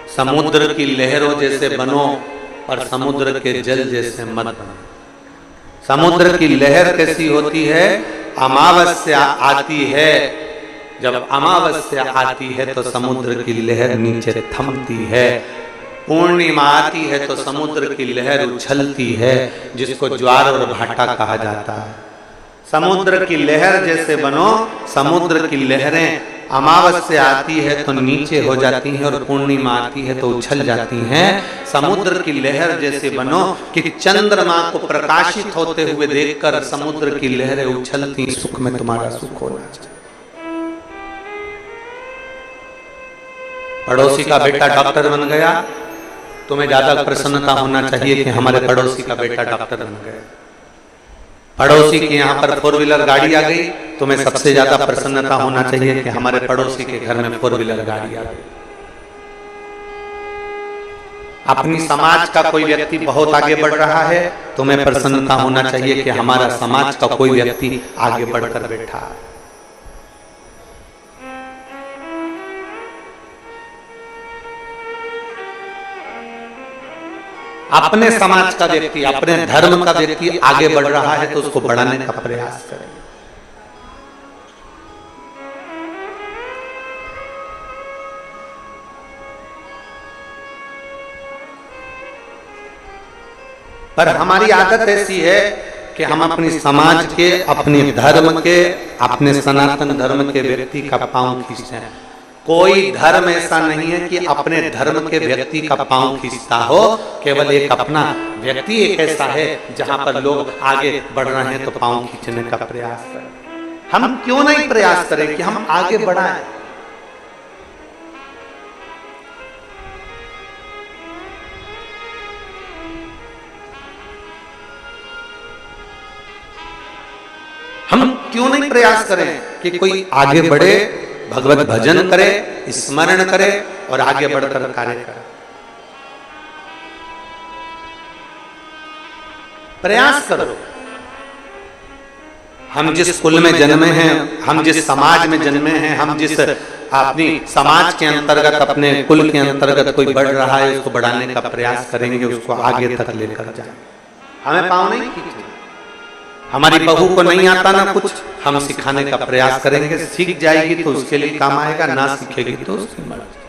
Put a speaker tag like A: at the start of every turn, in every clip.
A: समुद्र की लहरों जैसे बनो और समुद्र के जल जैसे मत बनो। समुद्र की लहर कैसी होती है? अमावस्या आती है, जब अमावस्या आती है तो समुद्र की लहर नीचे थमती है। पूर्णिमा आती है तो समुद्र की लहर उछलती है, जिसको ज्वार और भाटा कहा जाता है। समुद्र की लहर जैसे बनो। समुद्र की लहरें अमावस्या आती है तो नीचे हो जाती हैं और पूर्णिमा आती है तो उछल जाती हैं। समुद्र की लहर जैसे बनो कि चंद्रमा को प्रकाशित होते हुए देखकर समुद्र की लहरें उछलती, सुख में तुम्हारा सुख होना चाहिए। पड़ोसी का बेटा डॉक्टर बन गया, तुम्हें ज्यादा प्रसन्नता होना चाहिए कि हमारे पड़ोसी का बेटा डॉक्टर बन गया। पड़ोसी के यहाँ पर 4 व्हीलर गाड़ी आ गई, तुम्हें सबसे ज्यादा प्रसन्नता होना चाहिए कि हमारे पड़ोसी के घर में 4 व्हीलर गाड़ी आ गई। अपनी समाज का कोई व्यक्ति बहुत आगे बढ़ रहा है, तुम्हें प्रसन्नता होना चाहिए कि हमारा समाज का कोई व्यक्ति आगे बढ़कर बैठा है। अपने समाज का व्यक्ति, अपने धर्म का व्यक्ति आगे बढ़ रहा है तो उसको बढ़ाने का प्रयास करें। पर हमारी आदत ऐसी है कि हम अपनी समाज के, अपने धर्म के, अपने सनातन धर्म के व्यक्ति का पांव खींचते हैं। कोई धर्म ऐसा नहीं है कि अपने धर्म के व्यक्ति का पांव खींचता हो। केवल एक अपना व्यक्ति एक ऐसा है जहां पर लोग आगे बढ़ रहे हैं तो पांव खींचने का प्रयास करें। हम क्यों नहीं प्रयास करें कि हम आगे बढ़ाएं? हम क्यों नहीं प्रयास करें कि कोई आगे बढ़े, भगवत भजन करे, स्मरण करे और आगे बढ़कर कार्य करे। प्रयास करो। हम जिस कुल में जन्मे हैं, हम जिस समाज में जन्मे हैं, हम जिस अपनी समाज के अंतर्गत, अपने कुल के अंतर्गत कोई बढ़ रहा है, उसको बढ़ाने का प्रयास करेंगे, उसको आगे तक लेकर जाए। हमें पाँव नहीं खींचना। हमारी बहू को नहीं आता ना कुछ, हम सिखाने का प्रयास करेंगे। सीख जाएगी तो उसके लिए काम आएगा, ना सीखेगी तो उसकी मर्जी।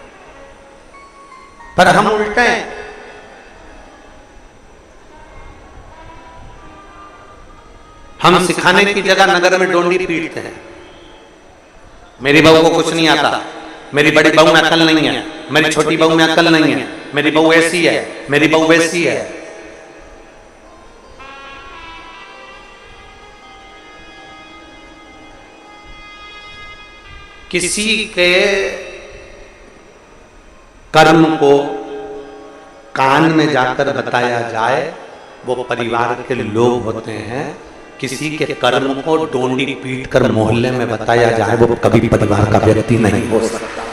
A: पर हम उल्टे हैं। हम सिखाने की जगह नगर में डोंडी पीटते हैं। मेरी बहू को कुछ नहीं आता, मेरी बड़ी बहू में अकल नहीं है, मेरी छोटी बहू में अकल नहीं है, मेरी बहू ऐसी है, मेरी बहू वैसी है। किसी के कर्म को कान में जाकर बताया जाए वो परिवार के लोग होते हैं। किसी के कर्म को डोंडी पीट कर मोहल्ले में बताया जाए वो कभी परिवार का व्यक्ति नहीं हो सकता।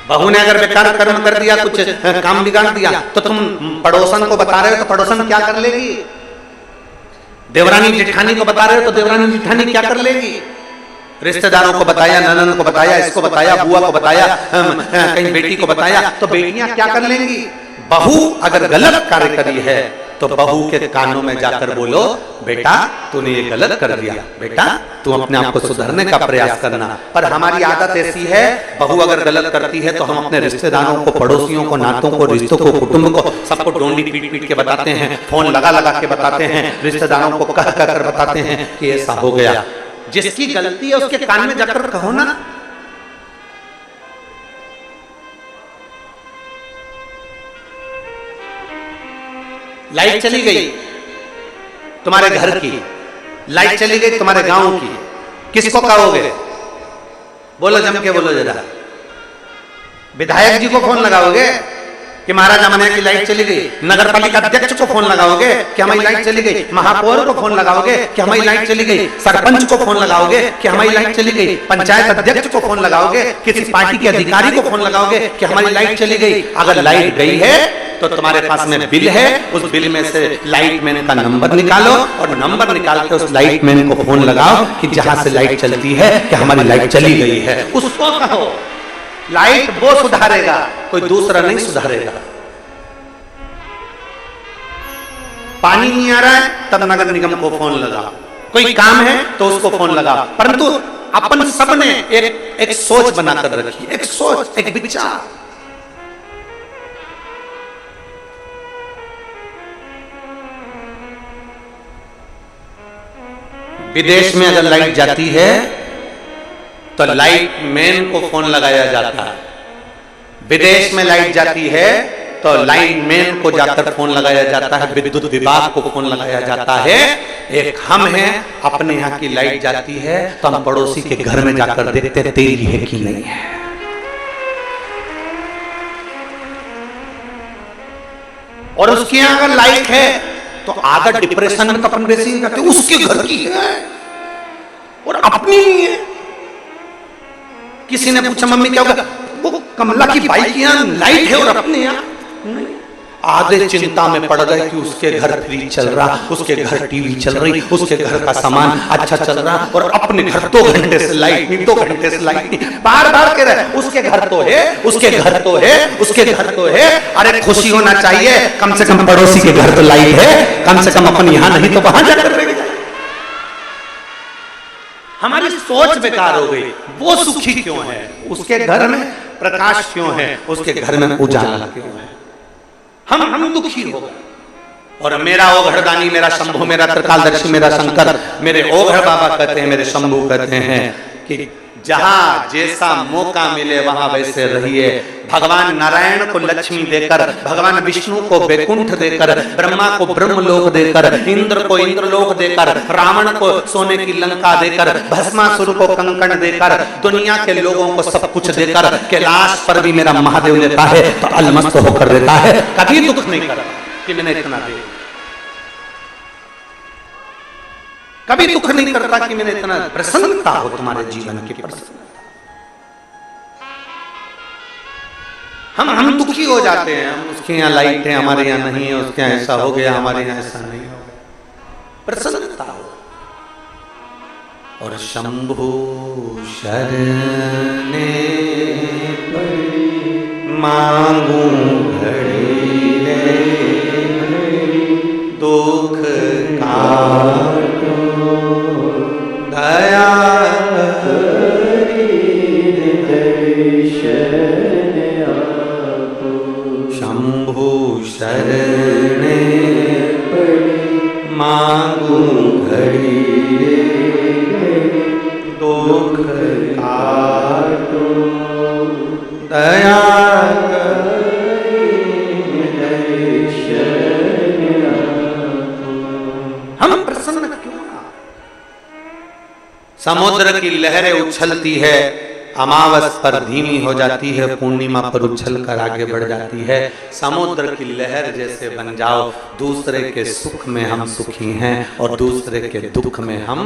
A: बहू ने अगर बेकार कर्म कर दिया, कुछ काम बिगाड़ दिया, तो तुम पड़ोसन को बता रहे हो तो पड़ोसन क्या कर लेगी? देवरानी जेठानी को बता रहे हो तो देवरानी जेठानी क्या कर लेगी? रिश्तेदारों को बताया, ननन को बताया, इसको बताया, बुआ को बताया, कहीं बेटी को बताया, तो बेटियां क्या कर लेंगी? बहू अगर गलत कार्य करी है तो बहू के कानों में जाकर बोलो, बेटा तूने ये गलत कर दिया, बेटा तू अपने आप को सुधारने का प्रयास करना। पर हमारी आदत ऐसी है, बहू अगर गलत करती है तो हम अपने रिश्तेदारों को, पड़ोसियों को, नातों को, रिश्तों को, कुटुंब को, सबको डोंडी पीट पीट के बताते हैं, फोन लगा लगा के बताते हैं, रिश्तेदारों को कह कर बताते हैं कि ऐसा हो गया। जिसकी गलती है उसके कान में जाकर कहो ना। लाइट चली गई तुम्हारे घर की, लाइट चली गई तुम्हारे गांव की, किसको कहोगे? बोलो, जम के बोलो जरा। विधायक जी को फोन लगाओगे कि महाराज हमारे की लाइट चली गई? नगर पालिका अध्यक्ष को फोन लगाओगे कि हमारी लाइट चली गई? महापौर को फोन लगाओगे कि हमारी लाइट चली गई? सरपंच को फोन लगाओगे कि हमारी लाइट चली गई? पंचायत अध्यक्ष को फोन लगाओगे? किसी पार्टी के अधिकारी को फोन लगाओगे कि हमारी लाइट चली गई? अगर लाइट गई है तो तुम्हारे पास में बिल है, उस बिल में से लाइट मैन का नंबर निकालो और नंबर निकाल के उस लाइट मैन को फोन लगाओ कि जहां से लाइट चलती है कि हमारी लाइट चली गई है, उसको कहो। लाइट वो सुधारेगा, कोई दूसरा नहीं सुधारेगा। पानी नहीं आ रहा है तब नगर निगम को फोन लगा, कोई काम है तो उसको फोन लगा, परंतु अपन सबने एक सोच बनाकर रखी, एक सोच, एक विचार। विदेश में अगर लाइट जाती है तो लाइट मैन को फोन लगाया जाता है। विदेश में लाइट जाती है तो लाइन मैन को जाकर फोन लगाया जाता है, विद्युत विभाग को फोन लगाया जाता है। एक हम हैं, अपने यहाँ की लाइट जाती है तो हम पड़ोसी के घर में जाकर देखते हैं तेरी है कि नहीं है। और उसके यहाँ अगर लाइट है तो आधा डिप्रेशन में तो अपन वैसे ही जाते, उसके घर की है और अपनी नहीं है। किसी ने पूछा मम्मी क्या होगा, वो कमला की बाइक की यहाँ लाइट है और अपने यहाँ आधे चिंता में पड़ गए कि उसके घर फ्रिज चल रहा, उसके घर टीवी चल रही, उसके घर का सामान अच्छा चल रहा, और अपने घर 2 घंटे से लाइट नहीं, 2 घंटे से लाइट नहीं, बार बार कह रहे उसके घर तो है, उसके घर तो है, उसके घर तो है। अरे खुशी होना चाहिए, कम से कम पड़ोसी के घर तो लाइट है, कम से कम अपन यहां नहीं तो वहां जाकर। हमारी सोच बेकार हो गई। वो सुखी क्यों है, उसके घर में प्रकाश क्यों है, उसके घर में उजाला क्यों है। हम दुखी हो गए। और मेरा ओघड़दानी, मेरा शंभू, मेरा त्रिकालदर्शी, मेरा शंकर, मेरे ओघड़ बाबा कहते हैं, मेरे शंभू कहते हैं कि जहां जैसा मौका मिले वहां वैसे रहिए। भगवान नारायण को लक्ष्मी देकर, भगवान विष्णु को वैकुंठ देकर, ब्रह्मा को ब्रह्मलोक देकर, इंद्र को इंद्रलोक देकर, रावण को सोने की लंका देकर, भस्मासुर को कंकण देकर, दुनिया के लोगों को सब कुछ देकर, कैलाश पर भी मेरा महादेव देता है तो अलमस्त होकर देता है। कभी दुख नहीं करता कि मैंने इतना दे, कभी दुख नहीं करता कि मैंने इतना। प्रसन्नता हो तुम्हारे जीवन की प्रसन्नता। हम दुखी हो जाते हैं, हम उसके यहाँ लाइट है हमारे यहाँ नहीं है, उसके यहाँ ऐसा हो गया हमारे यहाँ ऐसा नहीं हो गया। प्रसन्नता हो। और शंभु शरणे मांगू घड़ी रे, दुख काटो दया करी दर्शन आपो। शंभु शरणे मांगू घड़ी रे, दुख काटो दया करी दर्शन आपो। हम प्रसन्न क्यों ना। समुद्र की लहरें उछलती है, अमावस पर धीमी हो जाती है, पूर्णिमा पर उछल कर आगे बढ़ जाती है। समुद्र की लहर जैसे बन जाओ, दूसरे के सुख में हम सुखी हैं और दूसरे के दुख में हम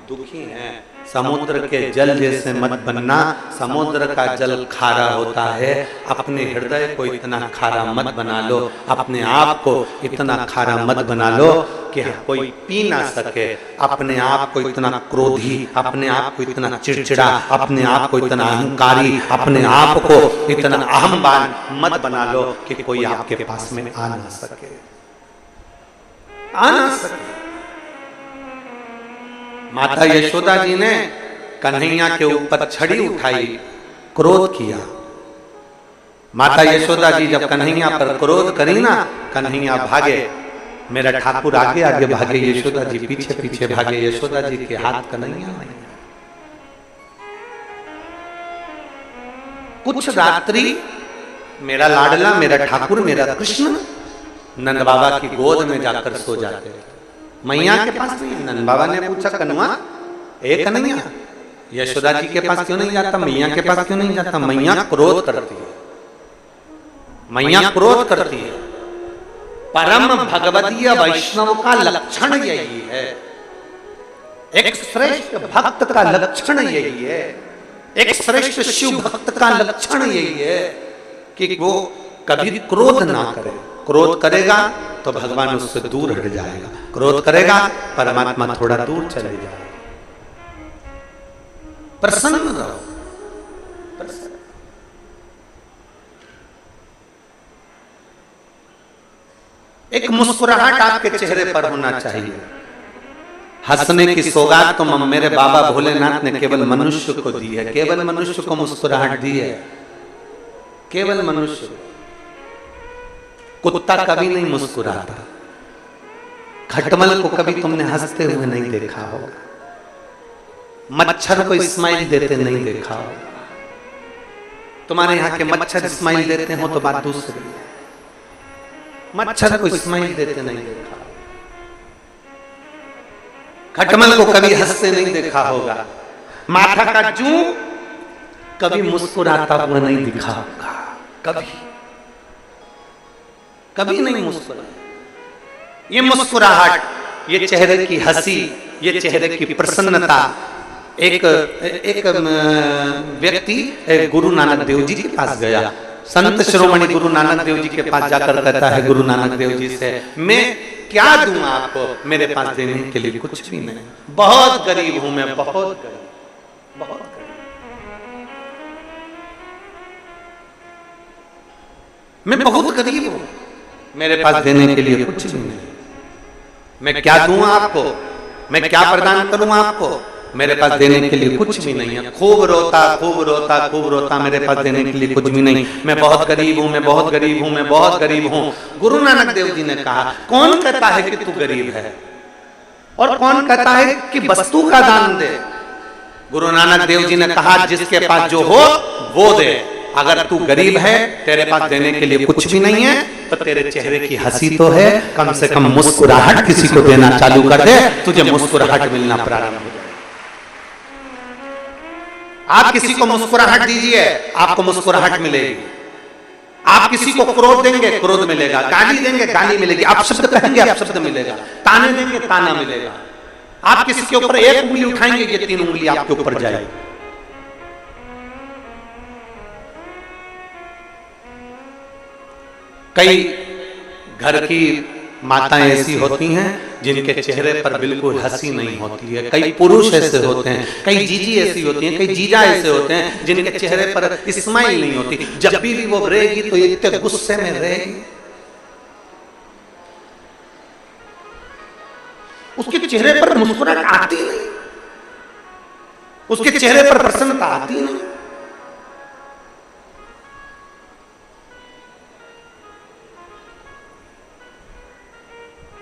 A: दुखी हैं। समुद्र के जल जैसे मत बनना। समुद्र का जल खारा होता है, अपने हृदय को इतना खारा मत बना लो, अपने आप को इतना खारा मत बना लो कि कोई पी ना सके। अपने आप को इतना क्रोधी, अपने आप को इतना चिड़चिड़ा, अपने आप को इतना अहंकारी, अपने आप को इतना अहमवान मत बना लो कि कोई आपके पास में आ ना सके, आ ना सके। माता यशोदा जी ने कन्हैया के ऊपर छड़ी उठाई, क्रोध किया। माता यशोदा जी जब कन्हैया पर क्रोध करी ना, कन्हैया भागे, मेरा ठाकुर आगे आगे भागे, यशोदा जी पीछे पीछे भागे। यशोदा जी के हाथ कन्हैया नहीं। कुछ रात्रि मेरा लाडला, मेरा ठाकुर, मेरा कृष्ण नंद बाबा की गोद में जाकर सो जाते। मैया के पास नहीं। नंद बाबा ने पूछा, कन्हैया ए कन्हैया, यशोदा जी के पास क्यों नहीं जाता, मैया के पास क्यों नहीं जाता? मैया क्रोध करती है, मैया क्रोध करती है। परम भगवदीय वैष्णव का लक्षण यही है, एक श्रेष्ठ भक्त का लक्षण यही है, एक श्रेष्ठ शिव भक्त का लक्षण यही है कि वो कभी क्रोध ना करे। क्रोध करेगा तो भगवान उससे दूर हट जाएगा, क्रोध करेगा परमात्मा थोड़ा दूर चले जाएगा। प्रसन्न रहो। एक मुस्कुराहट आपके चेहरे पर होना चाहिए। हंसने की सौगात तो मेरे बाबा भोलेनाथ ने केवल मनुष्य को दी है, केवल मनुष्य को मुस्कुराहट दी है, केवल मनुष्य। कुत्ता कभी नहीं मुस्कुराता, खटमल को कभी तुमने हंसते हुए नहीं देखा होगा, मच्छर को स्माइल देते नहीं देखा होगा। तुम्हारे यहाँ के मच्छर स्माइल देते हो तो बात दूसरी है, मच्छर को स्माइल देते नहीं देखा। खटमल को कभी हंसते नहीं देखा होगा, माथा का जू कभी मुस्कुराता हुआ नहीं दिखा होगा, कभी कभी नहीं मुस्कुरा। ये मुस्कुराहट, ये चेहरे की हंसी, ये चेहरे की प्रसन्नता। एक व्यक्ति गुरु नानक देव जी के पास गया, संत शिरोमणि गुरु नानक देव जी के पास जाकर कहता है गुरु नानक देव जी से, मैं क्या दूं आपको, मेरे पास देने के लिए कुछ भी नहीं, बहुत गरीब हूं मैं, बहुत गरीब, बहुत गरीब, मैं बहुत गरीब हूं, मेरे पास देने के लिए कुछ भी नहीं, मैं क्या दूं आपको, मैं क्या प्रदान करूं आपको, मेरे पास देने के लिए कुछ भी नहीं है। खूब रोता खूब रोता खूब रोता, मेरे पास देने के लिए कुछ भी नहीं, मैं बहुत गरीब हूं, मैं बहुत गरीब हूं, मैं बहुत गरीब हूं। गुरु नानक देव जी ने कहा, कौन कहता है कि तू गरीब है और कौन कहता है कि वस्तु का दान दे। गुरु नानक देव जी ने कहा, जिसके पास जो हो वो दे। अगर तू गरीब है, तेरे पास देने के लिए कुछ भी नहीं है, तो तेरे चेहरे की हंसी तो है, कम से कम मुस्कुराहट किसी को देना चालू कर दे, तुझे मुस्कुराहट मिलना प्रारंभ हो जाए। आप किसी को मुस्कुराहट दीजिए, आपको मुस्कुराहट मिलेगी। आप किसी को क्रोध देंगे, क्रोध मिलेगा, गाली देंगे, गाली मिलेगी, आप शब्द कहेंगे, आप शब्द मिलेगा, ताने देंगे, ताना मिलेगा। आप किसी के ऊपर एक उंगली उठाएंगे, ये 3 उंगली आपके ऊपर जाएगी। कई घर की माताएं ऐसी होती हैं जिनके चेहरे पर बिल्कुल हंसी नहीं होती है, कई पुरुष ऐसे होते हैं, कई जीजी ऐसी होती हैं, कई जीजा ऐसे होते हैं जिनके चेहरे पर स्माइल नहीं होती। जब भी वो रहेगी तो इतने गुस्से में रहेगी, उसके चेहरे पर मुस्कुराहट आती नहीं, उसके चेहरे पर प्रसन्नता आती नहीं।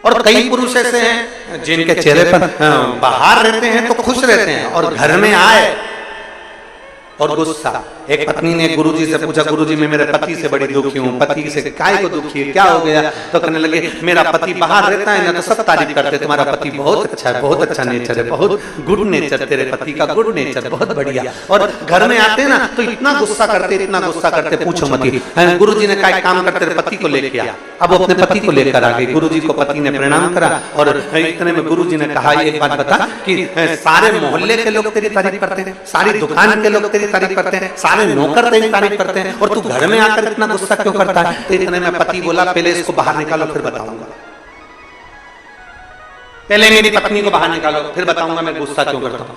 A: और कई पुरुष ऐसे हैं जिनके चेहरे पर बाहर रहते हैं तो खुश रहते हैं और घर में आए और गुस्सा। एक पत्नी ने गुरुजी से पूछा, गुरुजी मैं मेरे पति से बड़ी दुखी हूँ। पति से काय को दुखी है, क्या हो गया? तो कहने लगे मेरा पति बाहर रहता है ना तो सब तारीफ करते, तुम्हारा पति बहुत अच्छा है, बहुत अच्छा नेचर है, बहुत गुड नेचर, तेरे पति का गुड नेचर बहुत बढ़िया। और घर में आते ना तो इतना गुस्सा करते, इतना गुस्सा करते, पूछो मत। गुरुजी ने कहा काम कर, तेरे पति को लेके आ। अब वो अपने पति को लेकर आ गई। गुरुजी को पति ने प्रणाम करा और इतने में गुरुजी ने कहा एक बात बता कि सारे मोहल्ले के लोग तेरी तारीफ करते हैं, सारी दुकान के लोग तेरी तारीफ करते हैं, सारे नौकर तेरी तारीफ करते हैं और तू घर में आकर इतना गुस्सा क्यों करता है? तो इतने में पति बोला पहले इसको बाहर निकालो फिर बताऊंगा, पहले मेरी पत्नी को बाहर निकालो फिर बताऊंगा मैं गुस्सा क्यों करता हूं।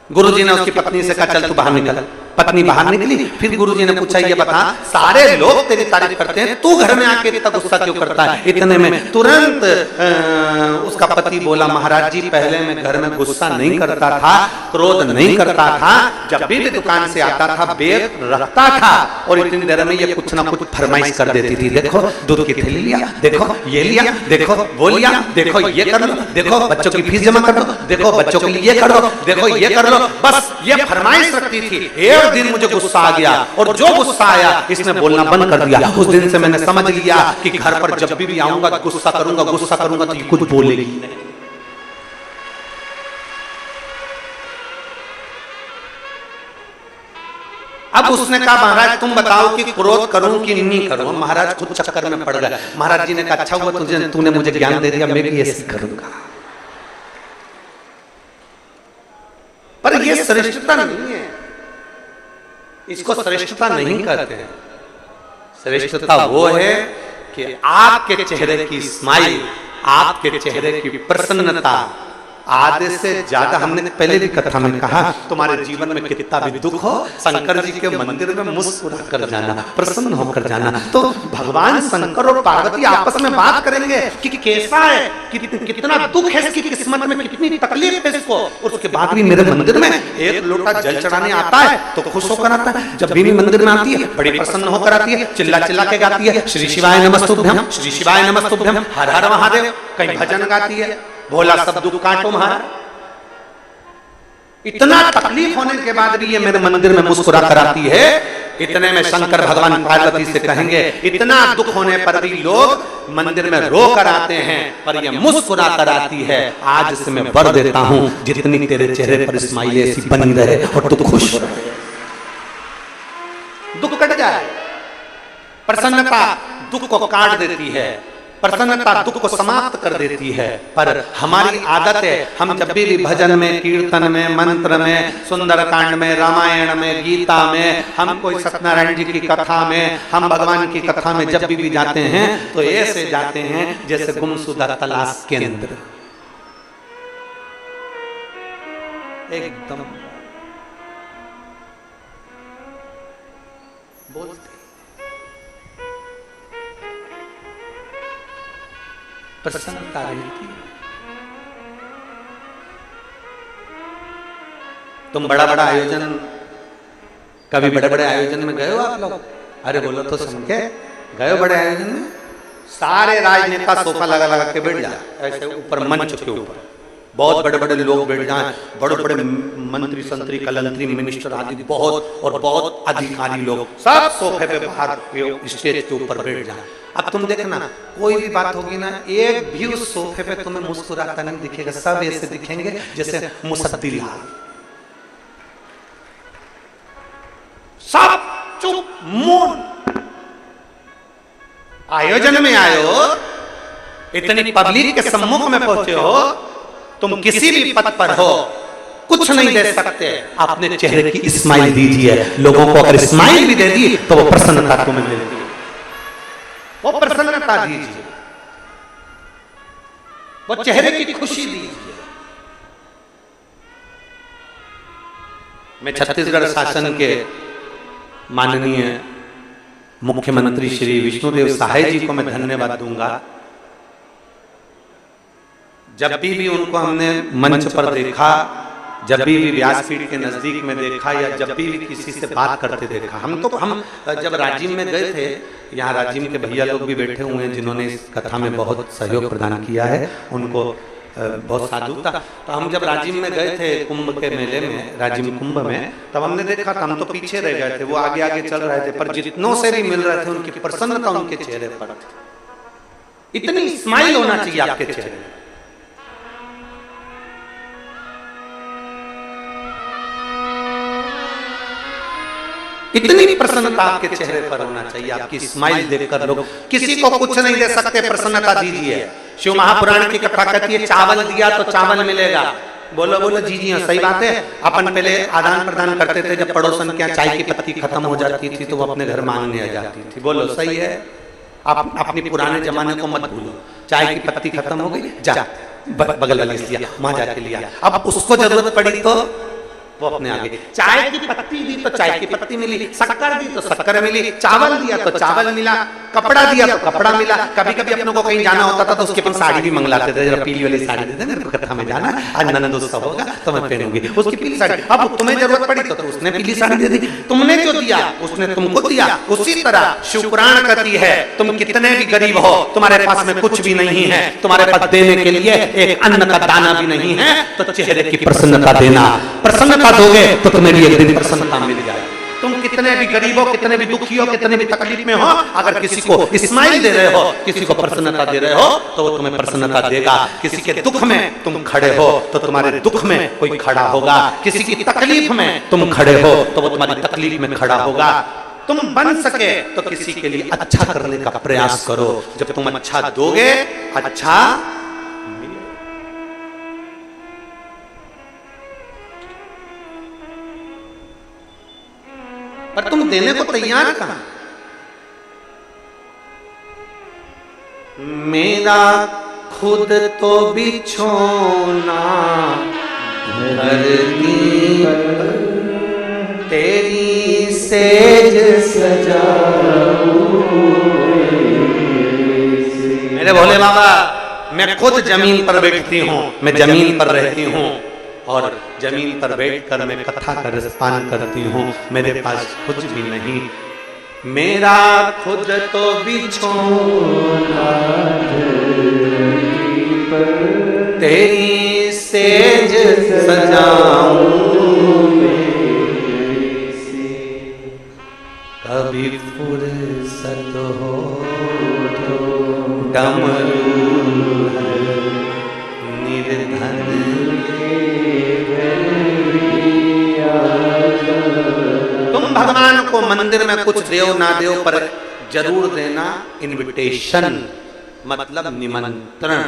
A: गुरुजी ने उसकी पत्नी से कहा चल तू बाहर निकल। पत्नी बाहर निकली। फिर गुरुजी ने पूछा ये बता सारे लोग तेरी तारीफ करते हैं, तू घर में आके इतना गुस्सा क्यों करता है? इतने में तुरंत उसका पति बोला महाराज जी पहले मैं घर में गुस्सा नहीं करता था, क्रोध नहीं करता था, जब भी दुकान से आता था बैग रखता था और इतनी देर में ये कुछ ना कुछ फरमाइश कर देती थी, देखो दूध की थैली लिया, देखो ये लिया, देखो वो लिया, देखो ये कर लो, देखो बच्चों की फीस जमा कर दो, देखो बच्चों के लिए ये कर लो, देखो ये कर लो, बस ये फरमाइश रखती थी। एक दिन मुझे गुस्सा आ गया और जो गुस्सा आया इसने बोलना बंद कर दिया। उस दिन से मैंने समझ लिया कि घर पर जब भी आऊंगा गुस्सा करूंगा तो ये कुछ बोलेगी नहीं। अब उसने कहा महाराज तुम बताओ कि क्रोध करूं कि नहीं करूं? महाराज खुद चक्कर में पड़ गए। महाराज जी ने कहा अच्छा हुआ तूने मुझे ज्ञान दे दिया, मैं भी ऐसे करूंगा। पर ये श्रेष्ठता नहीं है, इसको श्रेष्ठता नहीं कहते हैं। श्रेष्ठता वो है कि आपके चेहरे की स्माइल, आपके चेहरे की प्रसन्नता आधे से ज्यादा, हमने पहले भी कथा में कहा, तुम्हारे जीवन में कितना भी दुख हो, शंकर जी के मंदिर में मुस्कुरा कर जाना, प्रसन्न होकर जाना। तो भगवान शंकर और पार्वती आपस में बात करेंगे कि कैसा है, कितना दुख है इसकी किस्मत में, कितनी तकलीफ है इसको, और उसके बाद भी मेरे मंदिर में एक लोटा जल चढ़ाने आता है तो खुश होकर आता है। जब भी मंदिर में आती है बड़ी प्रसन्न होकर आती है, चिल्ला चिल्ला के गाती है, श्री शिवाय नमस्तुभ्यम, श्री शिवाय नमस्तुभ्यम, हर हर महादेव, कहीं भजन गाती है, भोला सब दुख काटो महाराज। इतना तकलीफ होने के बाद भी ये मेरे मंदिर में मुस्कुरा कर आती है। इतने में शंकर भगवान पार्वती से कहेंगे, इतना दुख होने पर भी लोग मंदिर में रो कर आते हैं, पर ये मुस्कुरा कर आती है। आज से मैं वर देता हूं, जितनी तेरे चेहरे पर स्माइल ऐसी बनी रहे और तू खुश रहे, दुख कट जाए। प्रसन्नता दुख को काट देती है, प्रसन्नता दुख को समाप्त कर देती है। पर हमारी आदत है, हम जब भी भजन में, कीर्तन में, मंत्र में, सुंदरकांड में, रामायण में, गीता में, हम कोई सत्यनारायण जी की कथा में, हम भगवान की कथा में जब भी जाते हैं तो ऐसे जाते हैं जैसे गुमशुदा तलाश के अंदर, एकदम बोलते प्रसन्नता रहती है। तुम बड़ा बड़ा आयोजन, कभी बड़े बड़े आयोजन में गए हो आप लोग? अरे बोलो तो समझे, गए हो बड़े आयोजन में? सारे राजनेता सोफा लगा लगा के बैठ जाए, ऐसे ऊपर मंच के ऊपर बहुत बड़े बड़े लोग बैठ जाएं, बड़े बड़े मंत्री संतरी कलंतरी मिनिस्टर आदि बहुत और बहुत अधिकारी लोग सब सोफे पे बाहर स्टेज के ऊपर बैठ जाएं। अब तुम देखना, कोई भी बात होगी ना, एक भी उस सोफे पे तुम्हें मुस्कुराता नहीं दिखेगा, सब ऐसे दिखेंगे जैसे मुसद्दी लाल, सब चुप मौन। आयोजन में आए हो, इतनी पब्लिक के सम्मुख में पहुंचे हो, तुम किसी भी पद पर हो, कुछ नहीं दे सकते, अपने चेहरे की स्माइल दीजिए। लोगों को अगर स्माइल भी दे दी तो वो प्रसन्नता तुम्हें मिलेगी, वो प्रसन्नता दीजिए, वो चेहरे की खुशी दीजिए। मैं छत्तीसगढ़ शासन के माननीय मुख्यमंत्री श्री विष्णुदेव साय जी को मैं धन्यवाद दूंगा। जब भी उनको हमने मंच पर देखा, जब भी व्यासपीठ के नजदीक में देखा, या जब भी किसी से बात करते देखा, हम जब राजिम में गए थे, यहाँ राजिम के भैया लोग भी बैठे हुए हैं जिन्होंने इस कथा में बहुत सहयोग प्रदान किया है, उनको बहुत साधु था। तो हम जब राजिम में गए थे कुंभ के मेले में, राजिम कुंभ में, तब हमने देखा था, हम तो पीछे रह गए थे, वो आगे आगे चल रहे थे, पर जितनों से भी मिल रहे थे उनकी प्रसन्नता उनके चेहरे पर। इतनी स्माइल होना चाहिए आपके चेहरे में। इतनी प्रसन्नता आपके चेहरे पर होना चाहिए, आपकी स्माइल देखकर लोग, किसी को कुछ नहीं दे सकते, प्रसन्नता दीजिए। शिव महापुराण की कथा कहती है, चावल दिया तो चावल मिलेगा। बोलो बोलो जी जी हाँ, सही बात है। अपन पहले आदान प्रदान करते थे, जब पड़ोसन के यहाँ चाय की पत्ती खत्म हो जाती थी तो वो अपने घर मांगने आ जाती थी। बोलो सही है, आप अपने पुराने जमाने को मत भूलो। चाय की पत्ती खत्म हो गई, जा बगल वाली लिया, वहां जाके लिया। अब उसको जरूरत पड़ी तो वो अपने आगे, चाय की पत्ती दी तो चाय की पत्ती मिली, शक्कर दी तो शक्कर मिली, चावल दिया तो चावल मिला, कपड़ा दिया तो कपड़ा मिला। कभी कभी अपनों को कहीं जाना होता था तो उसके अपन साड़ी भी मंगलाते थे, जरा पीली वाली साड़ी दे दे, मेरे को कथा में जाना, आज ननदोत्सव होगा तो मैं पहनूंगी उसकी पीली साड़ी। अब तुम्हें जरूरत पड़ी तो उसने पीली साड़ी दे दी, तुमने जो दिया उसने तुमको दिया। उसी तरह शिवपुराण कहती है, तुम कितने भी गरीब हो, तुम्हारे पास में कुछ भी नहीं है, तुम्हारे पास देने के लिए एक अन्न का दाना भी नहीं है, तो चेहरे की प्रसन्नता देना। प्रसन्नता दोगे तो तुम्हें भी एक दिन प्रसन्नता मिल जाएगी। तुम कितने भी गरीब हो, कितने भी दुखी हो, कितने भी तकलीफ में हो, अगर किसी को स्माइल दे रहे हो, किसी को प्रसन्नता दे रहे हो, तो वो तुम्हें प्रसन्नता देगा। किसी के दुख में तुम खड़े हो तो तुम्हारे दुख में कोई खड़ा होगा, किसी की तकलीफ में तुम खड़े हो तो वो तुम्हारी तकलीफ में खड़ा होगा। तुम बन सके तो किसी के लिए अच्छा करने का प्रयास करो। जब तुम अच्छा दोगे, अच्छा पर तुम देने को तैयार कहां? मेरा खुद तो बिछोना धरती पर, तेरी सेज सजाऊं। मेरे भोले बाबा, मैं खुद जमीन पर बैठती हूँ, मैं जमीन पर रहती हूँ और जमीन पर बैठकर मैं कथा का रसपान करती हूँ। मेरे पास कुछ भी नहीं, मेरा खुद तो बिछोना धरती पर, तेरी सेज सजाऊं। कभी फुर्सत हो तो डमरू निर्धन तुम भगवान को मंदिर में कुछ देव ना देव पर जरूर देना इनविटेशन, मतलब निमंत्रण।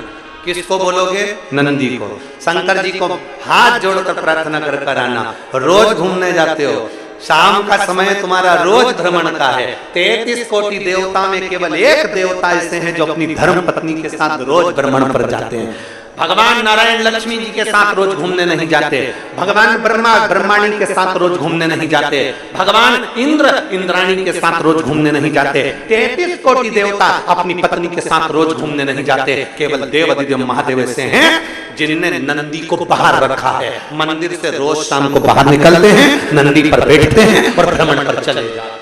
A: किसको बोलोगे? नंदी को। शंकर जी को हाथ जोड़कर प्रार्थना कर आना। रोज घूमने जाते हो, शाम का समय तुम्हारा रोज भ्रमण का है। 33 कोटि देवता में केवल एक देवता ऐसे हैं जो अपनी धर्म पत्नी के साथ रोज भ्रमण पर जाते हैं। भगवान नारायण लक्ष्मी जी के साथ रोज घूमने नहीं जाते, भगवान ब्रह्मा ब्रह्माणी के साथ रोज घूमने नहीं जाते, भगवान इंद्र इंद्राणी के साथ रोज घूमने नहीं जाते। 33 कोटि देवता अपनी पत्नी के साथ रोज घूमने नहीं जाते। केवल देवाधिदेव महादेव ऐसे हैं जिनने नंदी को बाहर रखा है। मंदिर से रोज शाम को बाहर निकलते हैं, नंदी पर बैठते हैं और भ्रमण पर चले जाते हैं।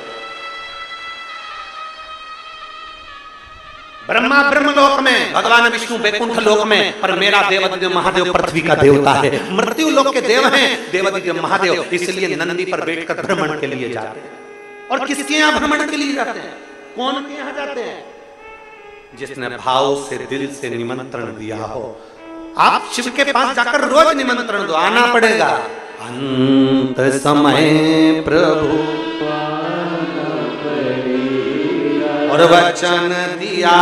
A: ब्रह्मा ब्रह्मलोक में, भगवान विष्णु वैकुंठ लोक में, पर मेरा देवाधिदेव महादेव पृथ्वी का देवता है। मृत्यु लोक के देव हैं देवाधिदेव महादेव, इसलिए नंदी पर बैठकर भ्रमण के लिए जाते हैं। और किसके यहाँ भ्रमण के लिए जाते हैं? कौन के यहाँ जाते हैं? जिसने भाव से दिल से निमंत्रण दिया हो। आप शिव के पास जाकर रोज निमंत्रण दो, आना पड़ेगा। अंत समय प्रभु और वचन दिया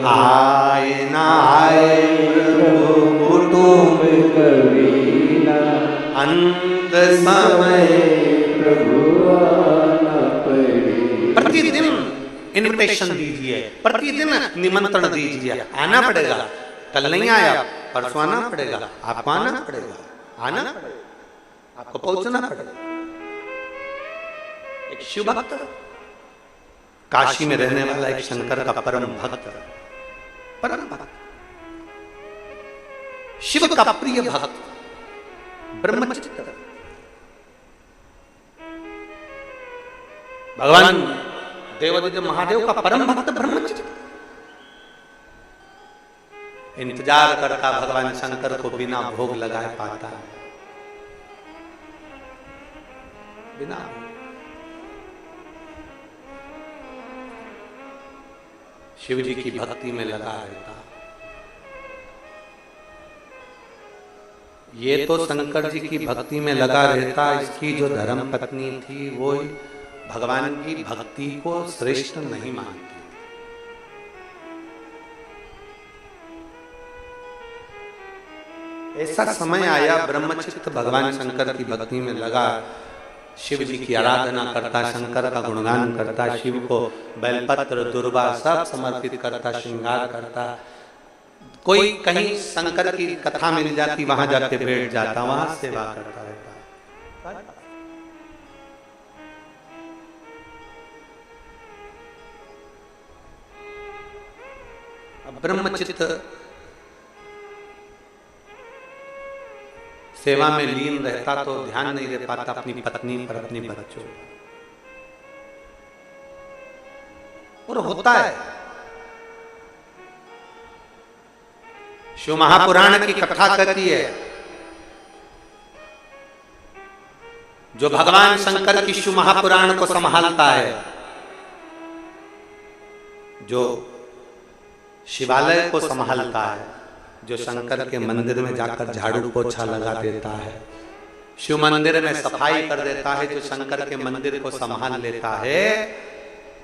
A: आए ना आए प्रभु कुटुंब कबीना, अंत समय प्रभु आना पड़ेगा। प्रतिदिन इन्विटेशन दीजिए, प्रतिदिन निमंत्रण दीजिए, आना पड़ेगा। कल नहीं आया, परसों आना पड़ेगा, आपको आना पड़ेगा, आना पड़ेगा, आपको पहुंचना पड़ेगा। एक शिव भक्त, काशी में रहने वाला एक शंकर का परम भक्त, शिव का प्रिय भक्त ब्रह्मचित्त, भगवान देवाधिदेव महादेव का परम भक्त ब्रह्मचित्त इंतजार करता भगवान शंकर को बिना भोग लगाए पाता है। बिना शिव जी की भक्ति में लगा रहता। ये तो शंकर जी की भक्ति में लगा रहता, इसकी जो धर्म पत्नी थी वो भगवान की भक्ति को श्रेष्ठ नहीं मानती। ऐसा समय आया, ब्रह्मचित्त भगवान शंकर की भक्ति में लगा, शिव जी की आराधना करता, शंकर का गुणगान करता, शिव को बेलपत्र दुर्वा सब समर्पित करता, श्रृंगार करता। कोई कहीं शंकर की कथा मिल जाती, वहां जाके बैठ जाता, वहां सेवा करता रहता। अब ब्रह्मचित्त सेवा में लीन रहता तो ध्यान नहीं दे पाता अपनी पत्नी पर, अपनी बच्चों और होता है। शिव महापुराण की कथा कहती है, जो भगवान शंकर की शिव महापुराण को संभालता है, जो शिवालय को संभालता है, जो शंकर के मंदिर में जाकर झाड़ू पोछा लगा देता है, शिव मंदिर में सफाई कर देता है, जो शंकर के मंदिर को संभाल लेता है,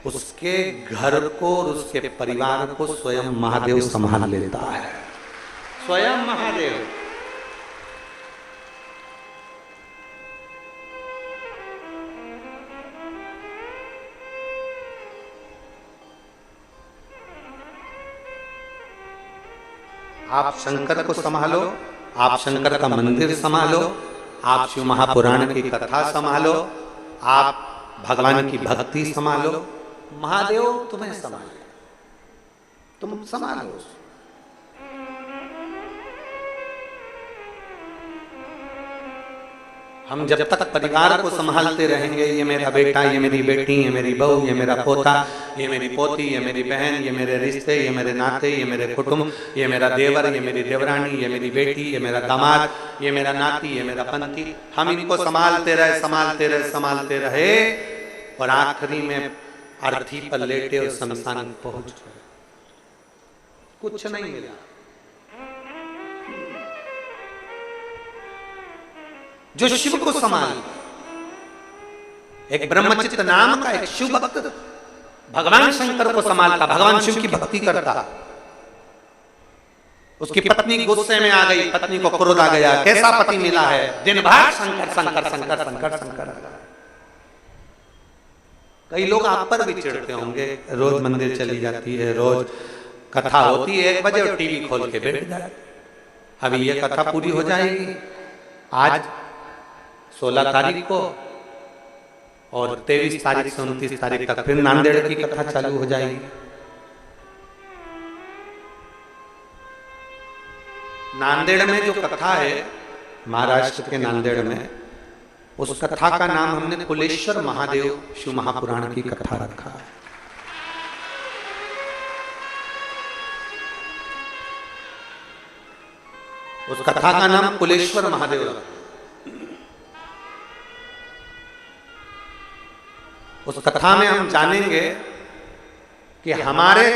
A: उसके घर को और उसके परिवार को स्वयं महादेव संभाल लेता है। स्वयं महादेव। आप शंकर को संभालो, आप शंकर का मंदिर संभालो, आप शिव महापुराण की कथा संभालो, आप भगवान की भक्ति संभालो, महादेव तुम्हें संभाले, तुम संभालो। हम जब तक परिवार को संभालते रहेंगे, ये मेरा बेटा, ये मेरी बेटी, ये मेरी बहू, ये मेरा पोता, ये मेरी पोती, ये मेरी बहन, ये मेरे रिश्ते, ये मेरे नाते, ये मेरे कुटुंब, ये मेरा देवर, ये मेरी देवरानी, ये मेरी बेटी, ये मेरा दामाद, ये मेरा नाती, ये मेरा पंथी, हम इनको संभालते रहे, संभालते रहे, संभालते रहे, और आखिरी में अर्थी पर लेटे और शमशान पहुंच गए, कुछ नहीं मिला। जो शिव को संभाल, एक ब्रह्मचित्त नाम का एक शिव भक्त भगवान शंकर को संभालता, भगवान शिव की भक्ति करता। उसकी पत्नी गुस्से में आ गई, पत्नी को क्रोध आ गया, कैसा पति मिला है, दिन भर शंकर शंकर शंकर शंकर शंकर। कई लोग आप पर भी चिढ़ते होंगे, रोज मंदिर चली जाती है, रोज कथा होती है 1 बजे और टीवी खोल के बैठ जाए। अभी ये कथा पूरी हो जाएगी आज 16 तारीख को, और 23 तारीख से 29 तारीख तक फिर नांदेड़ की कथा चालू हो जाएगी। नांदेड़ में जो कथा है, महाराष्ट्र के नांदेड़ में, उस कथा का नाम हमने कुलेश्वर महादेव शिव महापुराण की कथा रखा है। उस कथा का नाम कुलेश्वर महादेव रखा। उस कथा में हम जानेंगे कि हमारे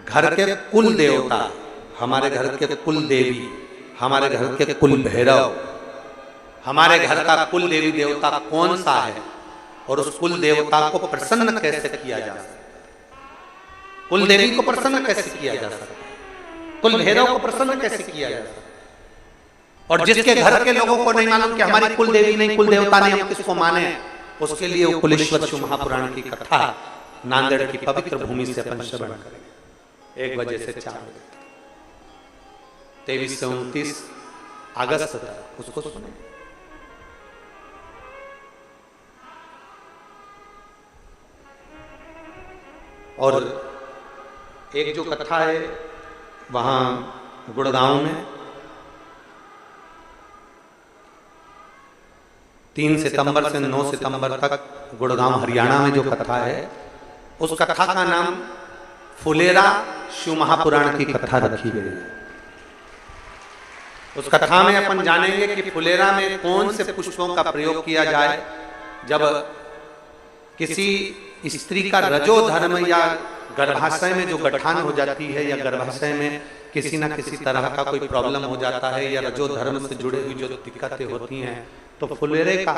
A: घर के कुल देवता, हमारे घर के कुल देवी, हमारे घर के कुल भैरव, हमारे घर का कुल देवी देवता कौन सा है, और उस कुल देवता को प्रसन्न कैसे किया जा सकता है, कुल देवी को प्रसन्न कैसे किया जा सकता है, कुल भैरव को प्रसन्न कैसे किया जा सकता है। और जिसके घर के लोगों को नहीं मालूम कि हमारी कुल देवी नहीं, कुल देवता नहीं, हम किसको माने, उसके लिए वो कुलेश्वर शिव महापुराण की कथा नांदेड़ की पवित्र भूमि से अपन श्रवण करेंगे 1 बजे से 4 बजे तक, 23 से 29 अगस्त तक उसको सुने। और एक जो कथा है वहां गुड़गांव में 3 सितंबर से 9 सितंबर तक गुड़गांव हरियाणा में जो कथा है, उस कथा का नाम फुलेरा शिव महापुराण की कथा रखी गई है। उस कथा में अपन जानेंगे कि फुलेरा में कौन से पुष्पों का प्रयोग किया जाए जब किसी स्त्री का रजो धर्म या गर्भाशय में जो गठान हो जाती है, या गर्भाशय में किसी न किसी तरह का कोई प्रॉब्लम हो जाता है, या रजो धर्म से जुड़े हुई जो दिक्कतें होती हैं, तो फुलेरे का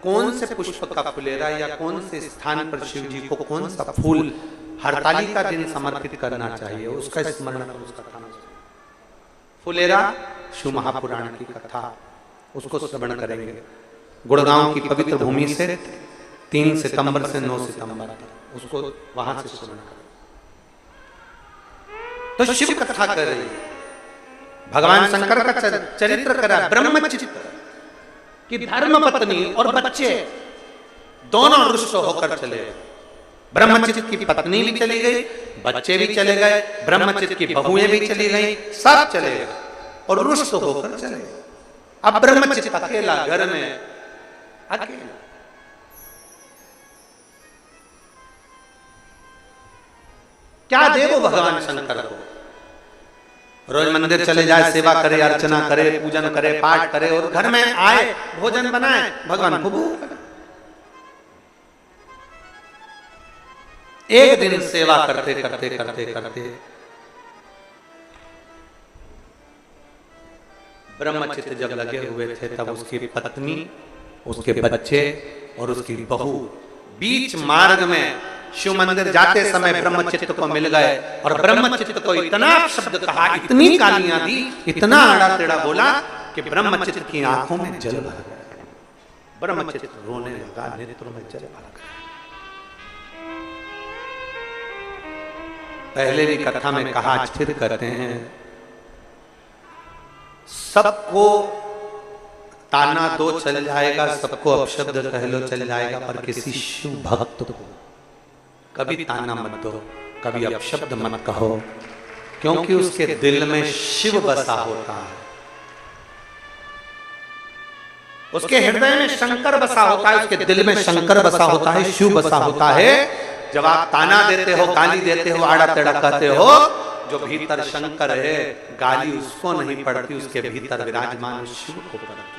A: कौन से पुष्प का फुलेरा या कौन से स्थान पर शिव जी को कौन सा फूल हरताली का दिन समर्पित करना चाहिए, उसका स्मरण उसका करना चाहिए। फुलेरा शिव महापुराण की कथा, उसको श्रवण करेंगे गुड़गांव की पवित्र भूमि से 3 सितंबर से 9 सितंबर तक, उसको वहां से श्रवण करेंगे। तो शिव कथा कर रही है, भगवान शंकर का चरित्र करा, ब्रह्मचित्त कि धर्म पत्नी और बच्चे दोनों रुष्ट होकर चले गए। ब्रह्मचित्त की पत्नी भी चली गई, बच्चे भी चले गए, ब्रह्मचित्त की बहुएं भी चली गई, सब चले गए और रुष्ट होकर चले गए। अब ब्रह्मचित्त अकेला घर में, अकेला। क्या दे वो भगवान शंकर को? रोज मंदिर चले जाए, सेवा करे, अर्चना करे, पूजन करे, पाठ करे, और घर में आए, भोजन बनाए, भगवान को भूख लगे। एक दिन सेवा करते करते करते करते ब्रह्मचित्त जब लगे हुए थे, तब उसकी पत्नी, उसके बच्चे और उसकी बहू बीच मार्ग में शिव मंदिर जाते समय ब्रह्मचित्त को मिल गए, और ब्रह्मचित्त को इतना शब्द कहा, इतनी गालियां दी, इतना आड़ा टेढ़ा बोला कि ब्रह्मचित्त की आंखों में जल भर गया। ब्रह्मचित्त रोने लगा, नेत्रों में जल भर गया। पहले भी कथा में कहा, फिर कहते हैं, सबको ताना दो चल जाएगा, सबको अपशब्द कह लो चल जाएगा, पर किसी शिव भक्त को कभी ताना मत दो, कभी अपशब्द मत कहो, क्योंकि उसके दिल में शिव बसा होता है, उसके हृदय में शंकर बसा होता है, उसके दिल में शंकर बसा होता है, शिव बसा होता है। जब आप ताना देते हो, गाली देते हो, आड़ा टेढ़ा कहते हो, जो भीतर शंकर है, गाली उसको नहीं पड़ती, उसके भीतर विराजमान शिव को पड़ती।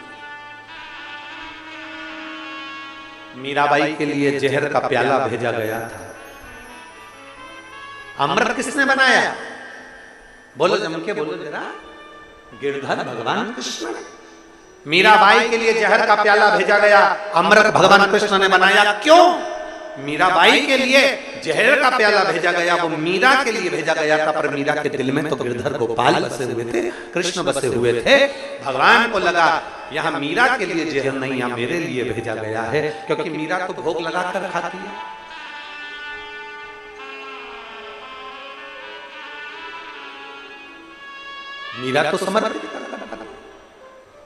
A: मीराबाई के लिए जहर का प्याला भेजा गया था, अमृत किसने बनाया? बोलो जम के बोलो जरा, गिरधर भगवान कृष्ण ने। मीराबाई के लिए जहर का प्याला भेजा गया, अमृत भगवान कृष्ण ने बनाया। क्यों? मीराबाई के लिए जहर का प्याला भेजा गया, वो मीरा के लिए भेजा गया था, पर मीरा के दिल में तो गिरधर गोपाल बसे हुए थे, कृष्ण बसे हुए थे। भगवान को लगा यहाँ मीरा के लिए जहर नहीं, यहाँ मेरे लिए भेजा गया है, क्योंकि मीरा तो भोग लगा कर खाती है। मीरा तो समर्पित।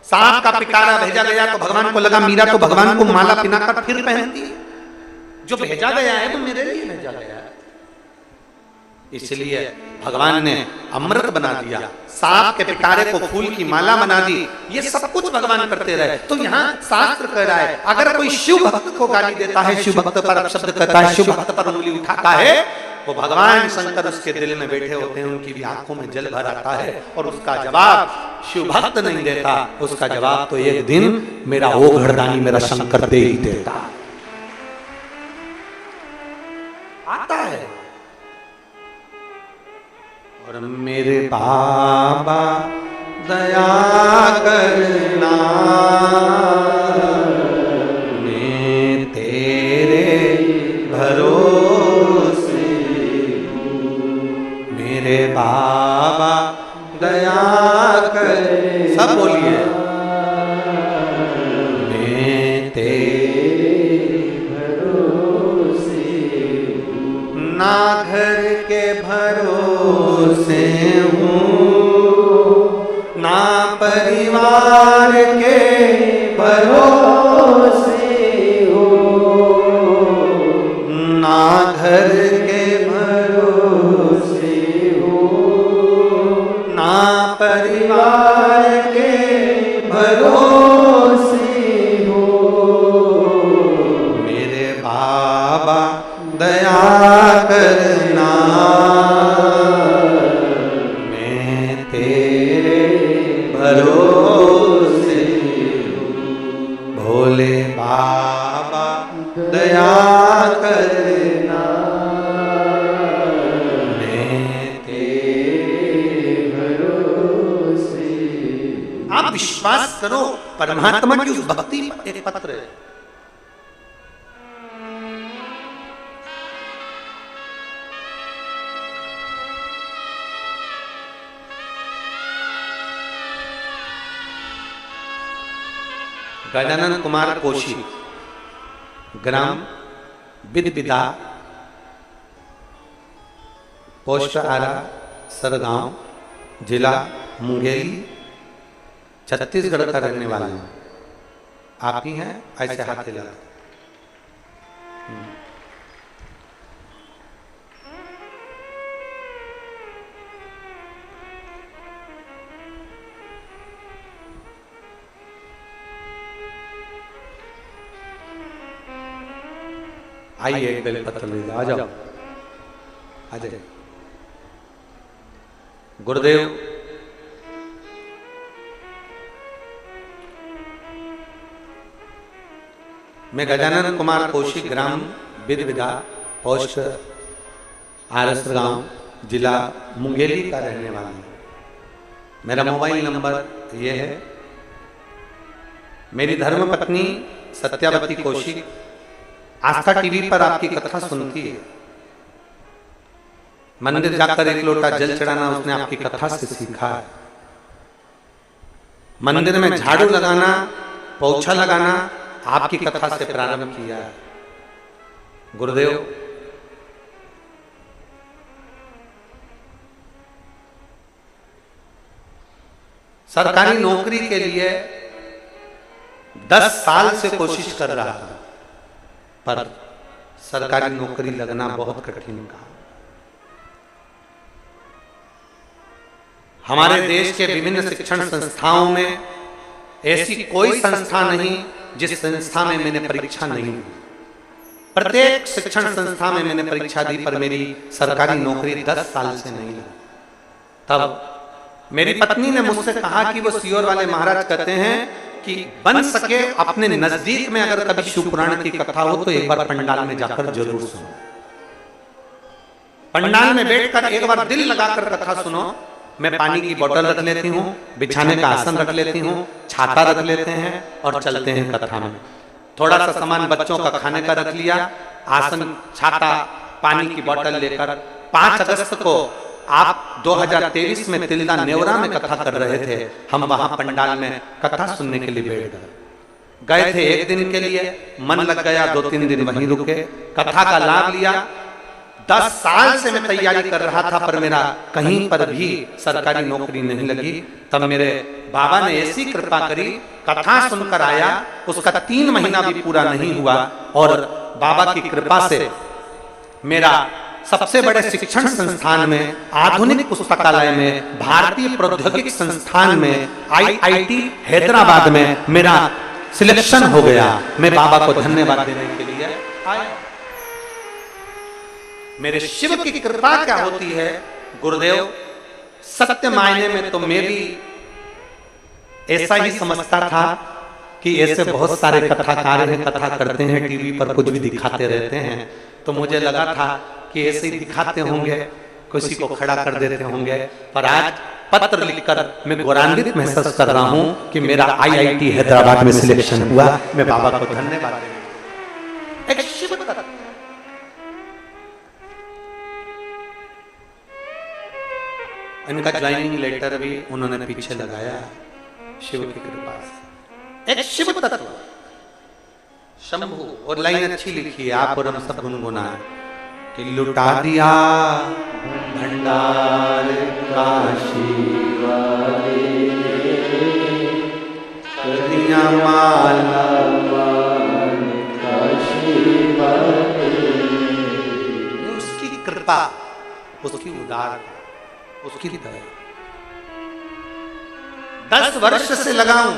A: सांप का पिकारा भेजा गया तो भगवान को लगा मीरा तो भगवान को माला पिनाकर फिर पहनती है, जो भेजा गया है वो मेरे लिए भेजा गया है। इसलिए भगवान ने अमृत बना दिया, सांप के पिटारे को फूल की माला बना दी। ये सब कुछ भगवान करते रहे। तो यहाँ शास्त्र कह रहा है, अगर कोई शिव भक्त को गाली देता है, शिव भक्त पर अपशब्द कहता है, शिव भक्त पर उंगली उठाता है, वो भगवान शंकर उसके दिल में बैठे होते हैं, उनकी भी आंखों में जल भर आता है, और उसका जवाब शिव भक्त नहीं देता, उसका जवाब तो एक दिन मेरा वो घरदानी मेरा शंकर दे ही देता आता है। और मेरे बाबा दया करना, मैं तेरे भरोसे, मेरे बाबा दया कर, सब बोलिए, मैं तेरे भरोसे, ना घर के भरोसे हूँ, ना परिवार के भरोसे हूँ, ना घर के भरोसे हूँ, ना परिवार के भरोसे हूँ, मेरे बाबा दया करना, मैं तेरे भरोसे, भोले बाबा दया करना, मैं तेरे भरोसे। आप विश्वास करो, परमात्मा की उस भक्ति पर एक पत्र है, गजानन कुमार कोशी, ग्राम बिदबिदा, पोस्ट आरा सरगांव, जिला मुंगेली, छत्तीसगढ़ का रहने वाला हूं। आप ही हैं? ऐसे हाथ हिला। आइए एक बेलपत्र ले आ जाओ, आ जाइए। गुरुदेव मैं गजानन कुमार कोशी, ग्राम बिदबिदा, पोस्ट आरस गांव, जिला मुंगेली का रहने वाला हूं। मेरा मोबाइल नंबर ये है। मेरी धर्मपत्नी सत्यावती कौशिक आस्था टीवी पर आपकी कथा सुनती है। मंदिर जाकर एक लोटा जल चढ़ाना उसने आपकी कथा से सीखा है। मंदिर में झाड़ू लगाना, पोछा लगाना आपकी कथा से प्रारंभ किया है। गुरुदेव सरकारी नौकरी के लिए 10 साल से कोशिश कर रहा था, पर सरकारी नौकरी लगना बहुत कठिन था। हमारे देश के विभिन्न शिक्षण संस्थाओं में ऐसी कोई संस्था नहीं जिस संस्था में मैंने परीक्षा नहीं दी। प्रत्येक शिक्षण संस्था में मैंने परीक्षा दी, पर मेरी सरकारी नौकरी 10 साल से नहीं लगी। तब मेरी पत्नी ने मुझसे कहा कि वो सीहोर वाले महाराज कहते हैं कि बन सके अपने नजदीक में अगर कभी शिव पुराण की कथा हो तो एक बार पंडाल में जाकर जरूर सुनो। पंडाल में बैठकर एक बार दिल लगाकर कथा सुनो। मैं पानी की बोतल रख लेती हूँ, बिछाने का आसन रख लेती हूँ, छाता रख लेते हैं और चलते हैं कथा में। थोड़ा सा सामान बच्चों का खाने का रख लिया, आसन, छाता, पानी की बोतल लेकर 5 अगस्त को आप 2023 में तिल्दा नेवरा में कथा कर रहे थे। हम वहां पंडाल में कथा सुनने के लिए बैठ गए थे। एक दिन के लिए मन लग गया, 2-3 दिन वहीं रुके, कथा का लाभ लिया। 10 साल से मैं तैयारी कर रहा था, पर मेरा कहीं पर भी सरकारी नौकरी नहीं लगी। तब मेरे बाबा ने ऐसी कृपा करी, कथा सुनकर आया, उसका 3 महीना भी पूरा नहीं हुआ और बाबा की कृपा से मेरा सबसे बड़े शिक्षण संस्थान में, आधुनिक पुस्तकालय में, भारतीय प्रौद्योगिकी संस्थान में, IIT हैदराबाद में मेरा सिलेक्शन हो गया। मैं बाबा को धन्यवाद देने के लिए आया। मेरे शिव की कृपा क्या होती है गुरुदेव, सत्य मायने में तो मैं भी ऐसा ही समझता था कि ऐसे बहुत सारे कथाकार हैं, कथा करते हैं, टीवी पर कुछ भी दिखाते रहते हैं। तो मुझे लगा था कि ऐसे ही दिखाते होंगे, किसी को खड़ा कर देते होंगे। पर आज पत्र लिखकर मैं गौरवान्वित महसूस कर रहा हूं कि मेरा IIT हैदराबाद में सिलेक्शन हुआ। मैं बाबा को धन्यवाद देता। एक शिव तत्व, इनका ज्वाइनिंग लेटर भी उन्होंने पीछे लगाया शिव की कृपा से। एक शिव तत्व शंभु, और लाइन अच्छी लिखी है, आप और हम सब गुनगुनाएं कि लुटा दिया भंडार काशी वाले, कर दिया माला काशी वाले। उसकी कृपा, उसकी उदारता, उसकी दया। 10 वर्ष से लगाऊं,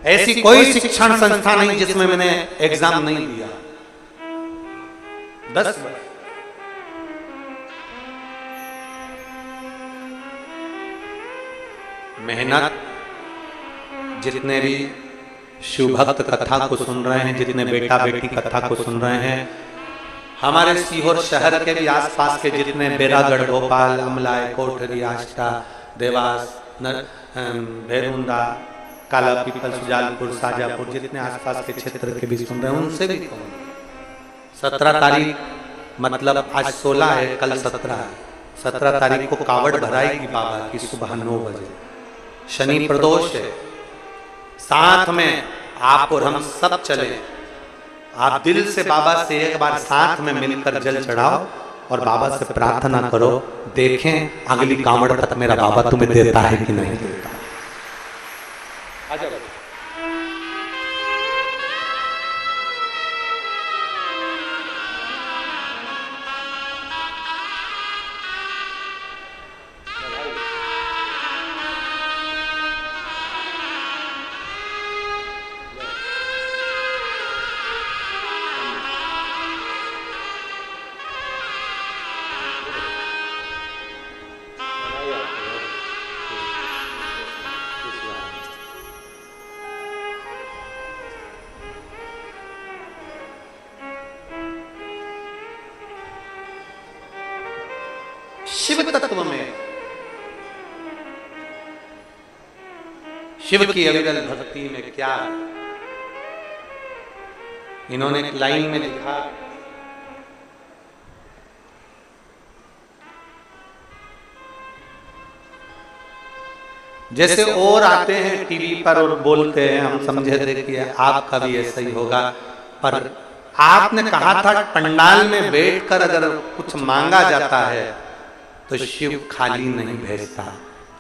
A: ऐसी कोई शिक्षण संस्था नहीं जिसमें मैंने एग्जाम नहीं दिया। 10 वर्ष मेहनत। जितने भी शिव भक्त कथा को सुन रहे हैं, जितने बेटा बेटी कथा को सुन रहे हैं, हमारे सीहोर शहर के भी आसपास के जितने बेरागढ़, भोपाल, अमलाय, कोठरी, आष्टा, देवास, भैरुंदा, काला पीपल, सुजालपुर, शाजापुर, जितने आसपास के क्षेत्र के भी सुन रहे हैं, उनसे भी 17 तारीख, मतलब आज 16 है, कल 17 है। 17 तारीख को कावड़ भराएगी बाबा की सुबह 9 बजे। शनि प्रदोष है, साथ में आप और हम सब चले। आप दिल से बाबा से एक बार साथ में मिलकर जल चढ़ाओ और बाबा से प्रार्थना करो, देखें अगली कावड़ तक मेरा बाबा तुम्हें देता है कि नहीं देता। शिव तत्व में शिव की अविरल भक्ति में क्या है? इन्होंने एक लाइन में लिखा, जैसे और आते हैं टीवी पर और बोलते हैं, हम समझे थे कि आपका भी ऐसा ही होगा, पर आपने कहा था पंडाल में बैठकर अगर कुछ मांगा जाता है तो शिव खाली नहीं भेजता।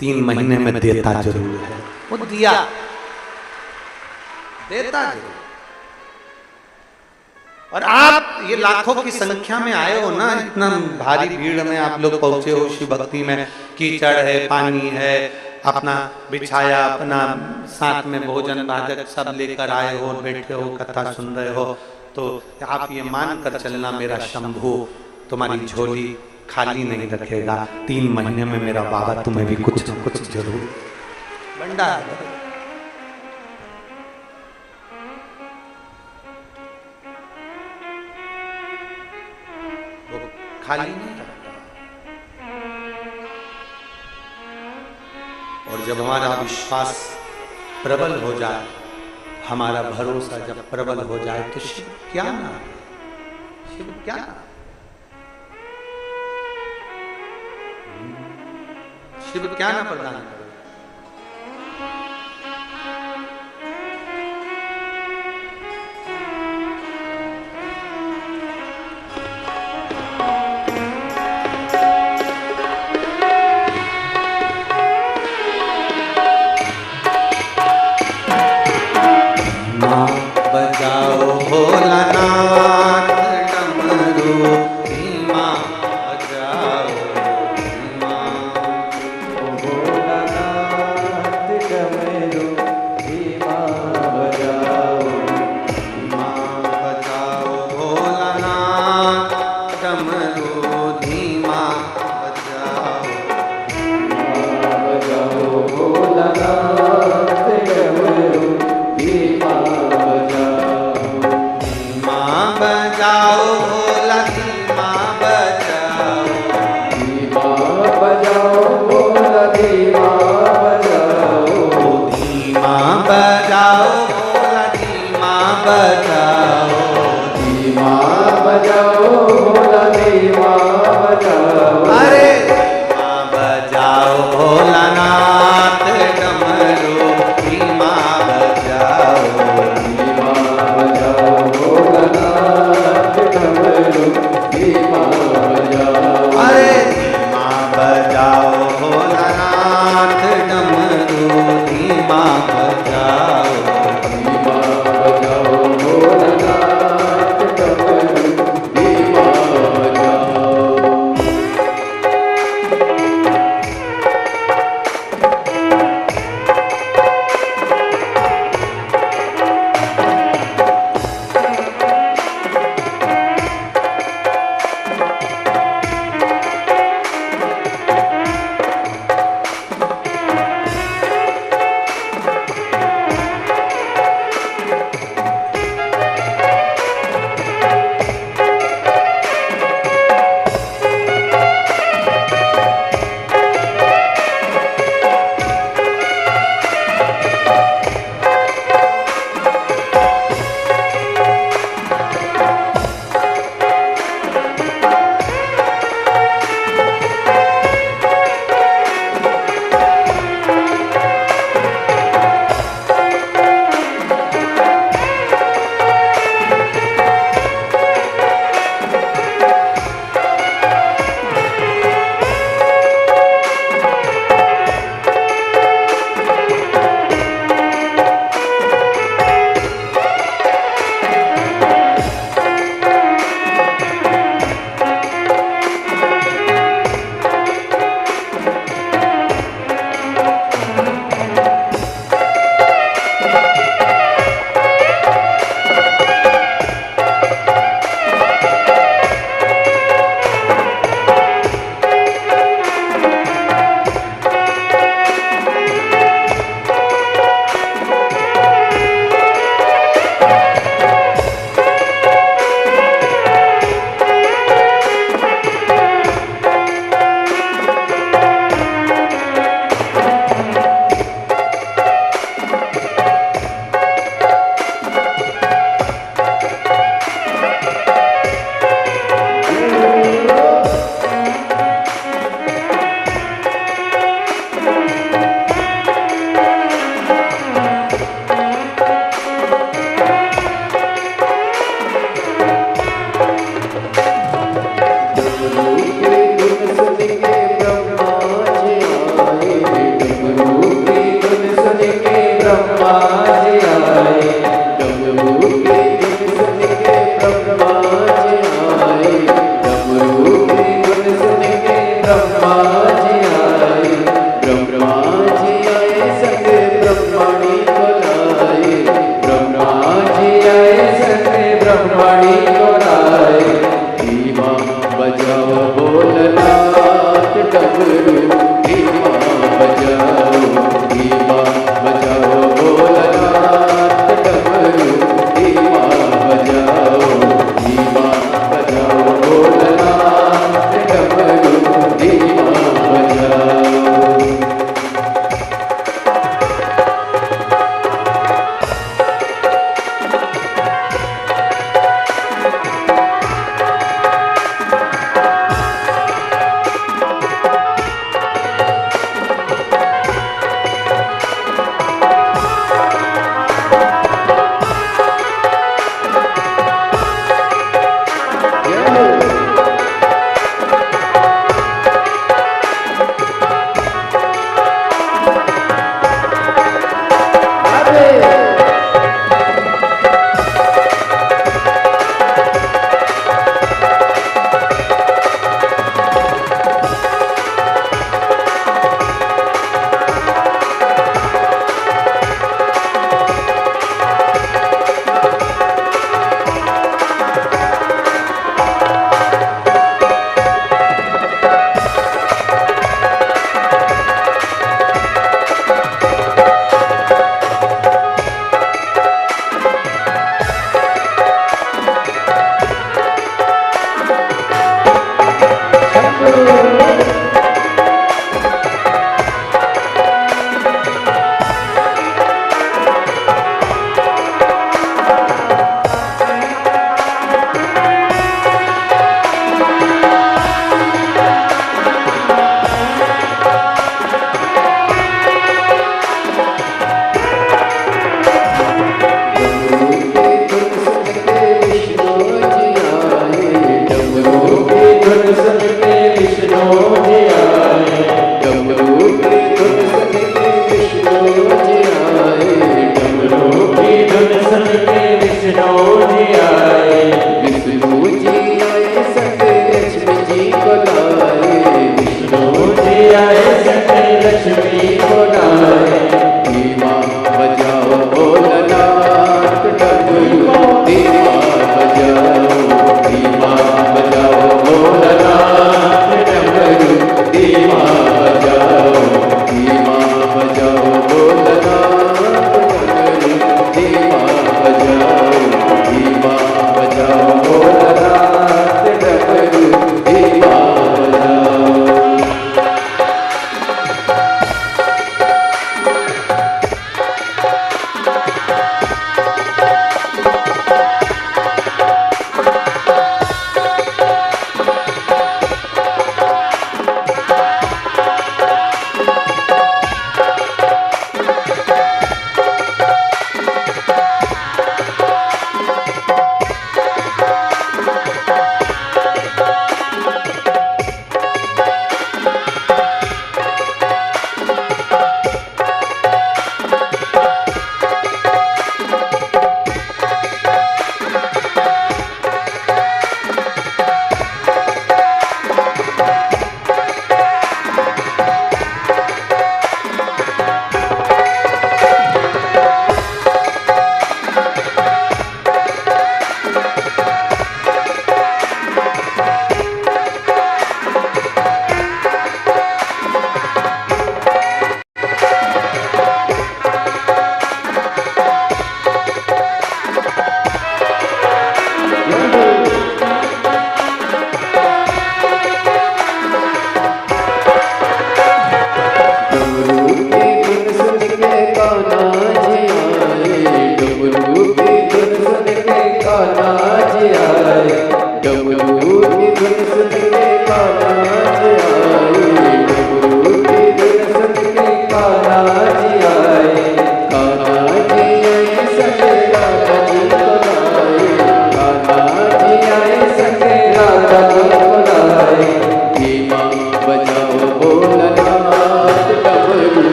A: 3 महीने में देता जरूर है। वो दिया, देता जरूर। और आप ये लाखों की संख्या में आए हो ना, इतना भारी भीड़ में आप लोग पहुंचे हो शिव भक्ति में, कीचड़ है, पानी है, अपना बिछाया, अपना साथ में भोजन भाजक सब लेकर आए हो, बैठे हो, कथा सुन रहे हो, तो आप ये मान कर चलना मेरा शंभू तुम्हारी झोली खाली नहीं रखेगा। 3 महीने में मेरा बाबा तुम्हें भी कुछ न कुछ जरूर भंडार वो खाली नहीं रखता। और जब हमारा विश्वास प्रबल हो जाए, हमारा भरोसा जब प्रबल हो जाए, तो शिव क्या ना, शिव क्या ना, शिव क्या ना प्रदान करे। बजाओ भोलानाथ डमरू, धीमा बजाओ, धीमा भोलानाथ डमरू, धीमा बजाओ, धीमा बजाओ भोलानाथ डमरू, धीमा बजाओ, धीमा बजाओ भोलानाथ डमरू, धीमा बजाओ भोला, धीमा बजाओ, धीमा बजाओ भोला, धीमा बजाओ, धीमा बजाओ भोला, धीमा बजाओ, धीमा बजाओ भोला, धीमा बजाओ। अरे धीमा बजाओ भोलानाथ डमरू, धीमा बजाओ, धीमा बजाओ भोलानाथ डमरू, धीमा बजाओ। अरे धीमा बजाओ भोलानाथ डमरू, धीमा बजाओ, धीमा बजाओ भोलानाथ डमरू, धीमा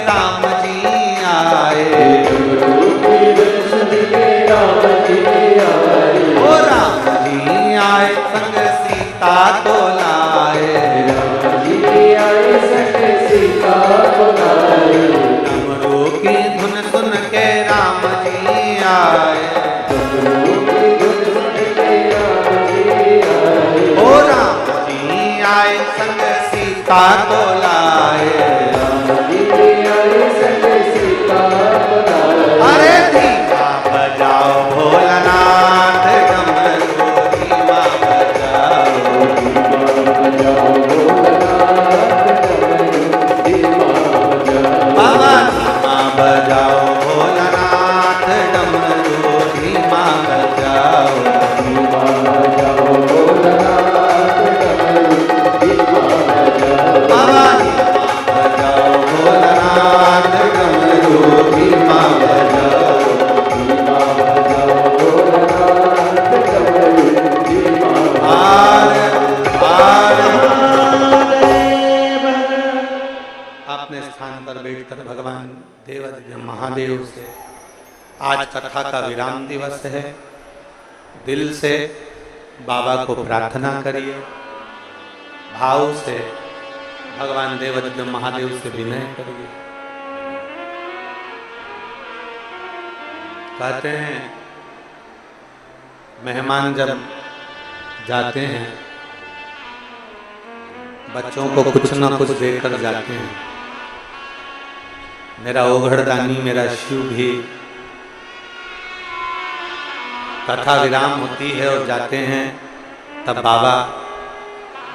A: राम जी आए, ओ राम जी आए संग सीता को लाए, डमरू की धुन सुन के राम जी आए, ओ राम जी आए संग सीता को लाए, अरे धीमा बजाओ भोलानाथ डमरू धीमा बजाओ, बाबा धीमा बजाओ भोलानाथ डमरू धीमा बजाओ, बाबा धीमा बजाओ भोलानाथ डमरू धीमा बजाओ, अपने स्थान पर बैठकर भगवान देवादिदेव महादेव से आज कथा का विराम दिवस है। दिल से बाबा को प्रार्थना करिए, भाव से भगवान देवादिदेव महादेव से विनय करिए। कहते हैं मेहमान जब जाते हैं बच्चों को कुछ ना कुछ देकर जाते हैं। मेरा ओघड़दानी मेरा शिव भी कथा विराम होती है और जाते हैं, तब बाबा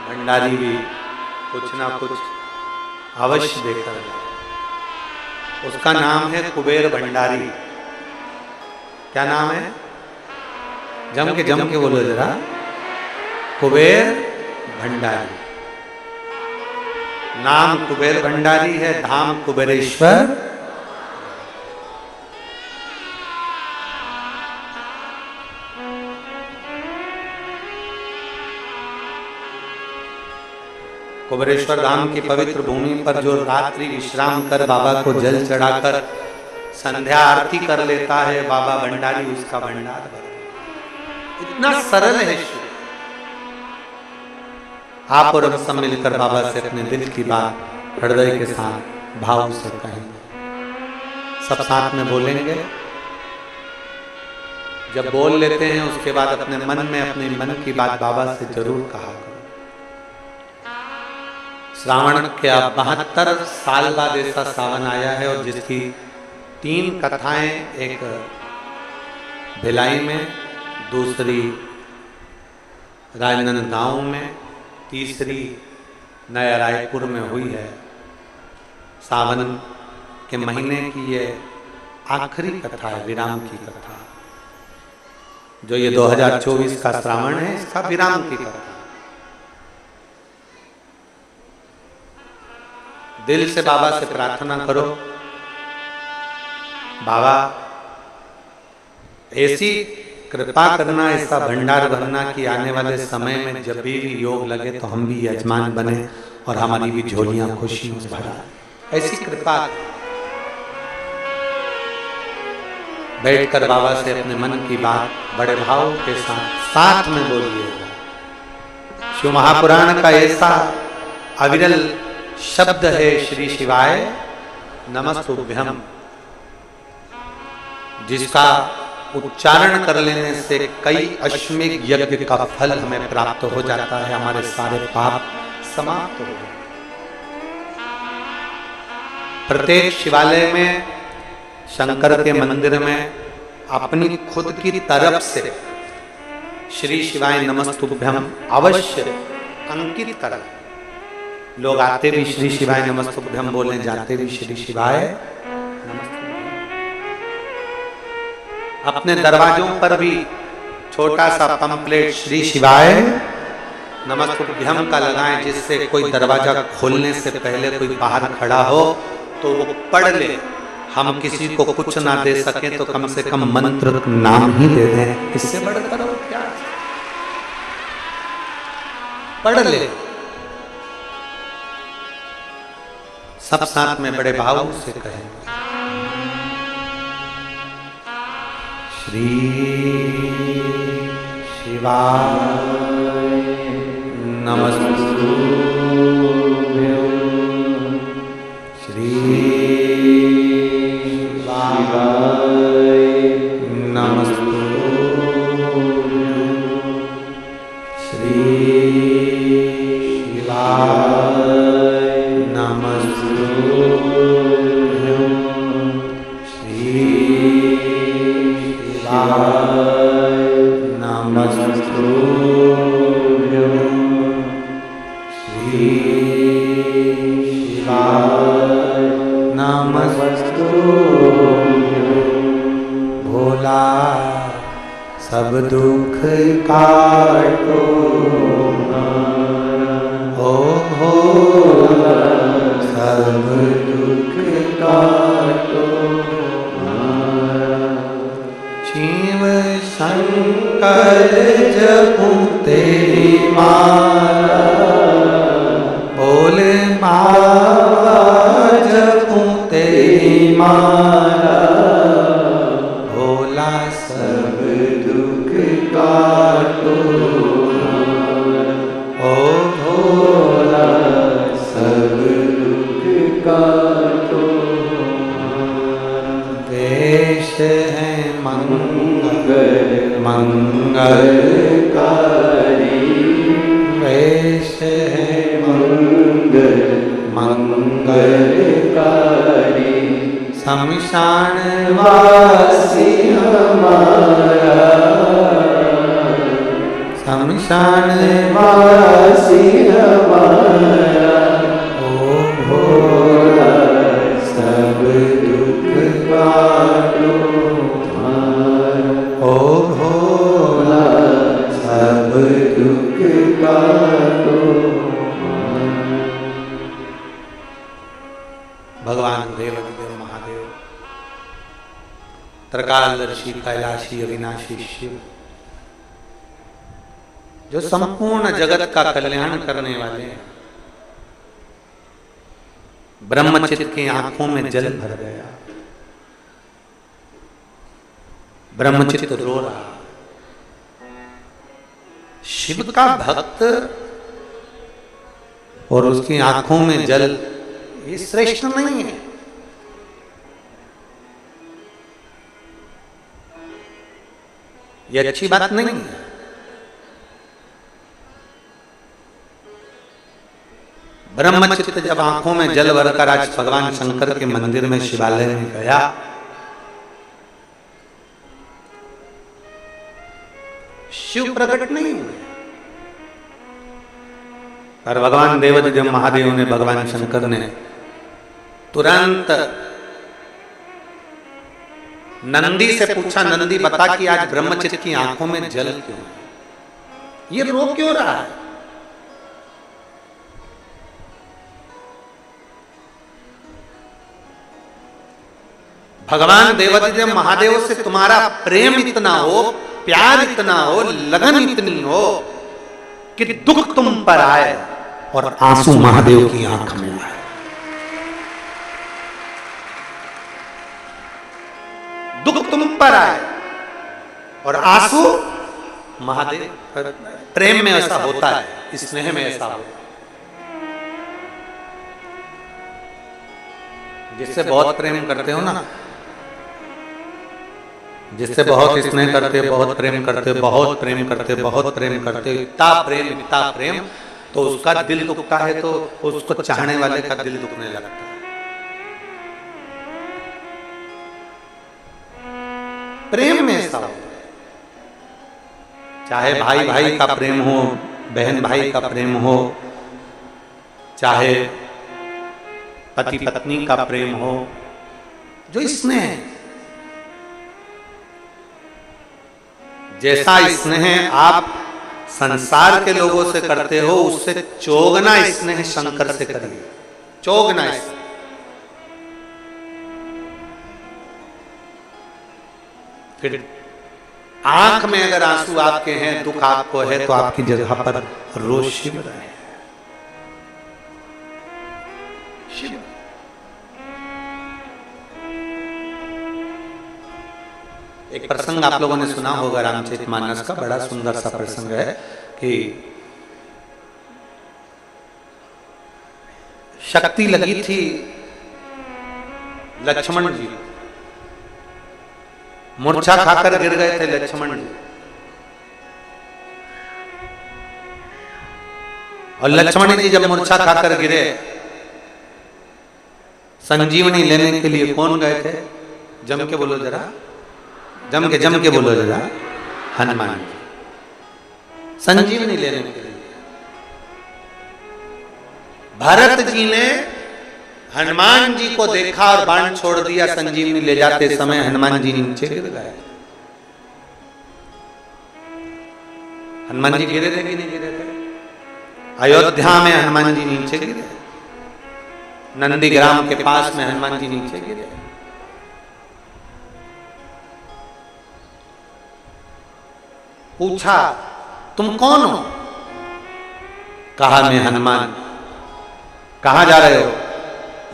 A: भंडारी भी कुछ ना कुछ अवश्य देकर जाते। उसका नाम है कुबेर भंडारी। क्या नाम है? जम के बोलो जरा। कुबेर भंडारी। नाम कुबेर भंडारी है, धाम कुबेरेश्वर। कुबेरेश्वर धाम की पवित्र भूमि पर जो रात्रि विश्राम कर बाबा को जल चढ़ाकर संध्या आरती कर लेता है बाबा भंडारी, उसका भंडार भर। इतना सरल है शिव। आप और हम सब मिलकर बाबा से अपने दिल की बात हृदय के साथ भाव से कहेंगे। सब साथ में बोलेंगे। जब बोल लेते हैं उसके बाद अपने मन में अपने मन की बात बाबा से जरूर कहा करो। श्रावण के 72 साल बाद ऐसा सावन आया है और जिसकी 3 कथाएं, एक भिलाई में, दूसरी राजनांदगांव में, तीसरी नया रायपुर में हुई है। सावन के महीने की ये आखिरी कथा है, विराम की कथा। जो ये 2024 का श्रावण है, इसका विराम की कथा। दिल से बाबा से प्रार्थना करो, बाबा ऐसी कृपा करना, ऐसा भंडार भरना कि आने वाले समय में जब भी योग लगे तो हम भी यजमान बने और हमारी भी झोलियां खुशियों से भरा। ऐसी कृपा। बैठकर बाबा से अपने मन की बात बड़े भाव के साथ में बोलिएगा। शिव महापुराण का ऐसा अविरल शब्द है श्री शिवाय नमस्तुभ्यम, जिसका उच्चारण कर लेने से कई अश्वमेध यज्ञ का फल हमें प्राप्त हो जाता है, हमारे सारे पाप समाप्त हो जाते। प्रत्येक शिवालय में, शंकर के मंदिर में अपनी खुद की तरफ से श्री शिवाय नमस्तुभ्यम अवश्य अंकित कर। लोग आते भी श्री शिवाय नमस्तुभ्यम बोले, जाते भी श्री शिवाय नमस्तुभ्यम। अपने दरवाजों पर भी छोटा सा पंपलेट श्री शिवाय नमस्तुभ्यम का लगाएं, जिससे कोई दरवाजा खोलने से पहले कोई बाहर खड़ा हो तो वो पढ़ ले। हम किसी को कुछ ना दे सके तो कम से कम मंत्र नाम ही दे दें, इससे बढ़कर और क्या। पढ़ ले। सब साथ में बड़े भाव से कहें। श्री शिवाय नमस्तुभ्यं। श्री शिवाय नमस्तुभ्यं। श्री शिवाय नमस्तुभ्यं। श्री शिवाय नमस्तुभ्यं। श्री शिवाय नमस्तुभ्यं। भोला सब दुख काटो ओ भोला सब दुख काटो। शिव शंकर जपूं तेरी माला, भोले बाबा जपूं तेरी माला। भोला सब दुख काटो ओ भोला सब दुख काटो। देश है मंगल मंगलकारी, वेश है मंगल मंगलकारी। शमशान वासी हमारा, शमशान वासी हमारा। ओ भोला सब दुख काटो ओ भोला सब दुख काटो। भगवान देवाधिदेव महादेव, त्रिकालदर्शी कैलाशी अविनाशी शिव, जो संपूर्ण जगत का कल्याण करने वाले हैं। ब्रह्मचित्त की आंखों में जल भर गया, ब्रह्मचित्त रो रहा। शिव का भक्त और उसकी आंखों में जल, ये श्रेष्ठ नहीं है। ये अच्छी बात नहीं है। ब्रह्मचित्त जब आंखों में जल भरकर आज भगवान शंकर के मंदिर में शिवालय में गया, शिव प्रकट नहीं हुए, पर भगवान देवाधिदेव महादेव ने, भगवान शंकर ने तुरंत नंदी से पूछा, नंदी बता कि आज ब्रह्मचित्त की आंखों में जल क्यों है? ये रो क्यों रहा है? भगवान देवाधिदेव महादेव से तुम्हारा प्रेम इतना हो, प्यार इतना हो, लगन इतनी हो कि दुख तुम पर आए और आंसू महादेव की आंख में आए। दुख तुम पर आए और आंसू महादेव। प्रेम में ऐसा होता है, स्नेह में ऐसा होता है। जिससे बहुत प्रेम करते हो ना, जिससे बहुत स्नेह करते, बहुत प्रेम करते, बहुत प्रेम करते, बहुत प्रेम करते, इतना प्रेम, तो उसका दिल दुखता है तो उसको चाहने वाले का दिल दुखने लगता है। प्रेम में ऐसा होता है, चाहे भाई भाई का प्रेम हो, बहन भाई का प्रेम हो, चाहे पति पत्नी का प्रेम हो, जो स्नेह, जैसा स्नेह आप संसार के लोगों से करते हो, उससे चौगुना स्नेह शंकर से करिए, चौगुना स्नेह। फिर आंख में अगर आंसू आपके हैं, दुख आपको है, तो आपकी जगह पर रोज शिव रहे। शिव एक प्रसंग आप लोगों ने सुना होगा रामचरितमानस का, बड़ा सुंदर सा प्रसंग है कि शक्ति लगी थी लक्ष्मण जी, मूर्छा खाकर गिर गए थे लक्ष्मण जी, और लक्ष्मण जी जब मूर्छा खाकर गिरे, संजीवनी लेने के लिए कौन गए थे? जम के बोलो जरा, जम के बोलो जरा, हनुमान जी संजीवनी लेने के लिए। भरत जी ने हनुमान जी को देखा और बाण छोड़ दिया, संजीवनी ले जाते समय हनुमान जी नीचे गिर गए। हनुमान जी गिरे थे कि नहीं गिरे थे? अयोध्या में हनुमान जी नीचे गिरे, नंदीग्राम के पास में हनुमान जी नीचे गिरे। पूछा तुम कौन हो? कहा मैं हनुमान। कहां जा रहे हो?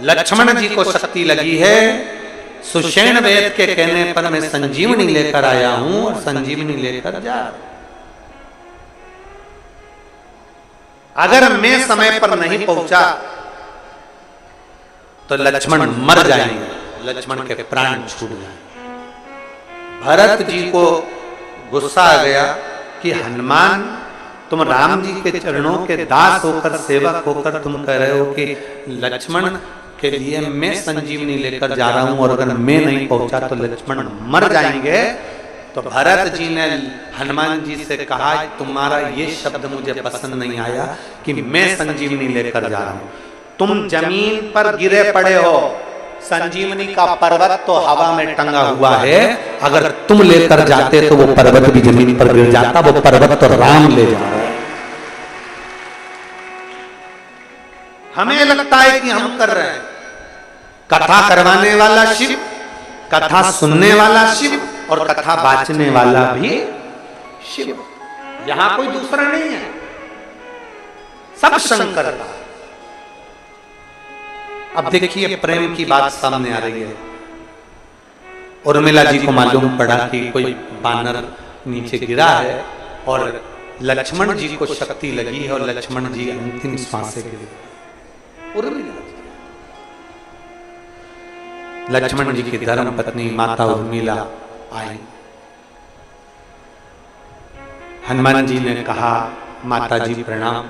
A: लक्ष्मण जी को शक्ति लगी है, सुषेण वेद के कहने पर मैं संजीवनी लेकर आया हूं और संजीवनी लेकर जा रहा हूं। अगर मैं समय पर नहीं पहुंचा तो लक्ष्मण मर जाएंगे, लक्ष्मण के प्राण छूट जाएंगे। भरत जी को गुस्सा आ गया कि हनुमान, तुम राम जी के चरणों के दास होकर, सेवक होकर तुम कह रहे हो कि लक्ष्मण के लिए मैं संजीवनी लेकर जा रहा हूं और अगर मैं नहीं पहुंचा तो लक्ष्मण मर जाएंगे। तो भरत जी ने हनुमान जी से कहा तुम्हारा ये शब्द मुझे पसंद नहीं आया कि मैं संजीवनी लेकर जा रहा हूं। तुम जमीन पर गिरे पड़े हो, संजीवनी का पर्वत तो हवा में टंगा हुआ है, अगर तुम लेकर जाते तो वो पर्वत भी जमीन पर गिर जाता, वो पर्वत तो राम ले जा रहे हैं। हमें लगता है कि हम कर रहे हैं, कथा करवाने वाला शिव, कथा सुनने वाला शिव और कथा बांचने वाला भी शिव, यहां कोई दूसरा नहीं है, सब शंकर का। अब देखिए प्रेम की बात सामने आ रही है। उर्मिला जी को मालूम पड़ा कि कोई बानर नीचे गिरा है और लक्ष्मण जी को शक्ति लगी है और लक्ष्मण जी अंतिम सांसें गिरे। उर्मिला, लक्ष्मण जी की धर्म पत्नी माता उर्मिला आई। हनुमान जी ने कहा माता जी प्रणाम।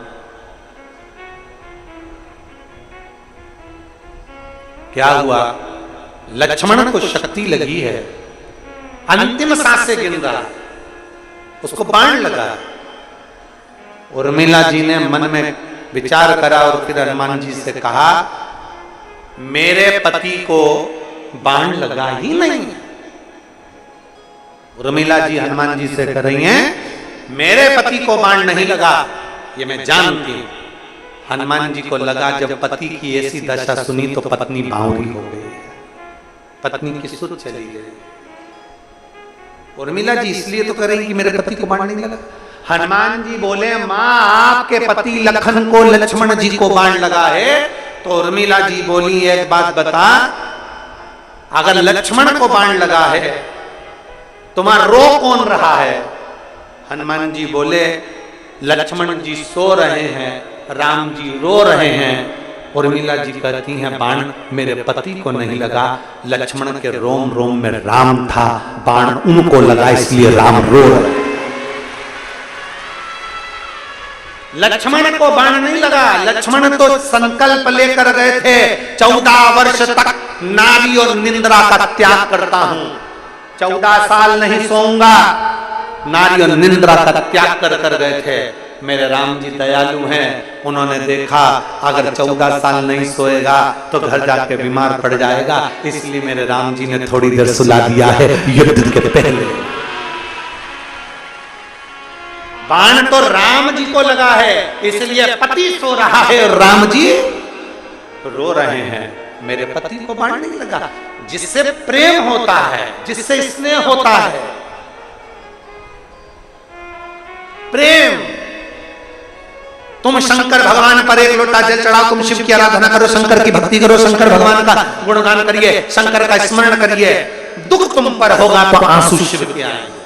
A: क्या हुआ? लक्ष्मण को शक्ति लगी है, अंतिम सांसें गिन रहा, उसको बाण लगा। उर्मिला जी ने मन में विचार करा और फिर हनुमान जी से कहा मेरे पति को बाण लगा ही नहीं। उर्मिला जी हनुमान जी से कह रही हैं मेरे पति को बाण नहीं लगा, ये मैं जानती हूं। हनुमान जी को लगा, जब पति की ऐसी दशा सुनी तो पत्नी बावरी हो गई, पत्नी की सुध चली गई। उर्मिला जी इसलिए तो कह रही कि मेरे पति को बाण नहीं लगा। हनुमान जी बोले मां आपके पति लखन को, लक्ष्मण जी को बाण लगा है। तो उर्मिला जी बोली एक बात बता, अगर लक्ष्मण को बाण लगा है तुम्हारा रो कौन रहा है? हनुमान जी बोले लक्ष्मण जी सो रहे हैं, राम जी रो रहे हैं। उर्मिला जी कहती हैं बाण मेरे पति को नहीं लगा, लक्ष्मण के रोम रोम में राम था, बाण उनको लगा इसलिए राम रो रहे। लक्ष्मण को बाण नहीं लगा, लक्ष्मण तो संकल्प लेकर गए थे 14 वर्ष तक नारी और निंद्रा का त्याग करता हूं, 14 साल नहीं सोऊंगा, नारी और निंद्रा का त्याग कर गए थे। मेरे राम जी दयालु हैं, उन्होंने देखा अगर 14 साल नहीं सोएगा तो घर जाके बीमार पड़ जाएगा, इसलिए मेरे राम जी ने थोड़ी देर सुला दिया है युद्ध के पहले। बाण तो राम जी को लगा है, इसलिए पति सो रहा है और राम जी रो रहे हैं, मेरे पति को बाण नहीं लगा। जिससे प्रेम होता है, जिससे स्नेह होता है, प्रेम। तुम शंकर भगवान पर एक लोटा जल चढ़ाओ, तुम शिव की आराधना करो, शंकर की भक्ति करो, शंकर भगवान का गुणगान करिए, शंकर का स्मरण करिए, दुख तुम पर होगा तो आंसू शिव के आएंगे।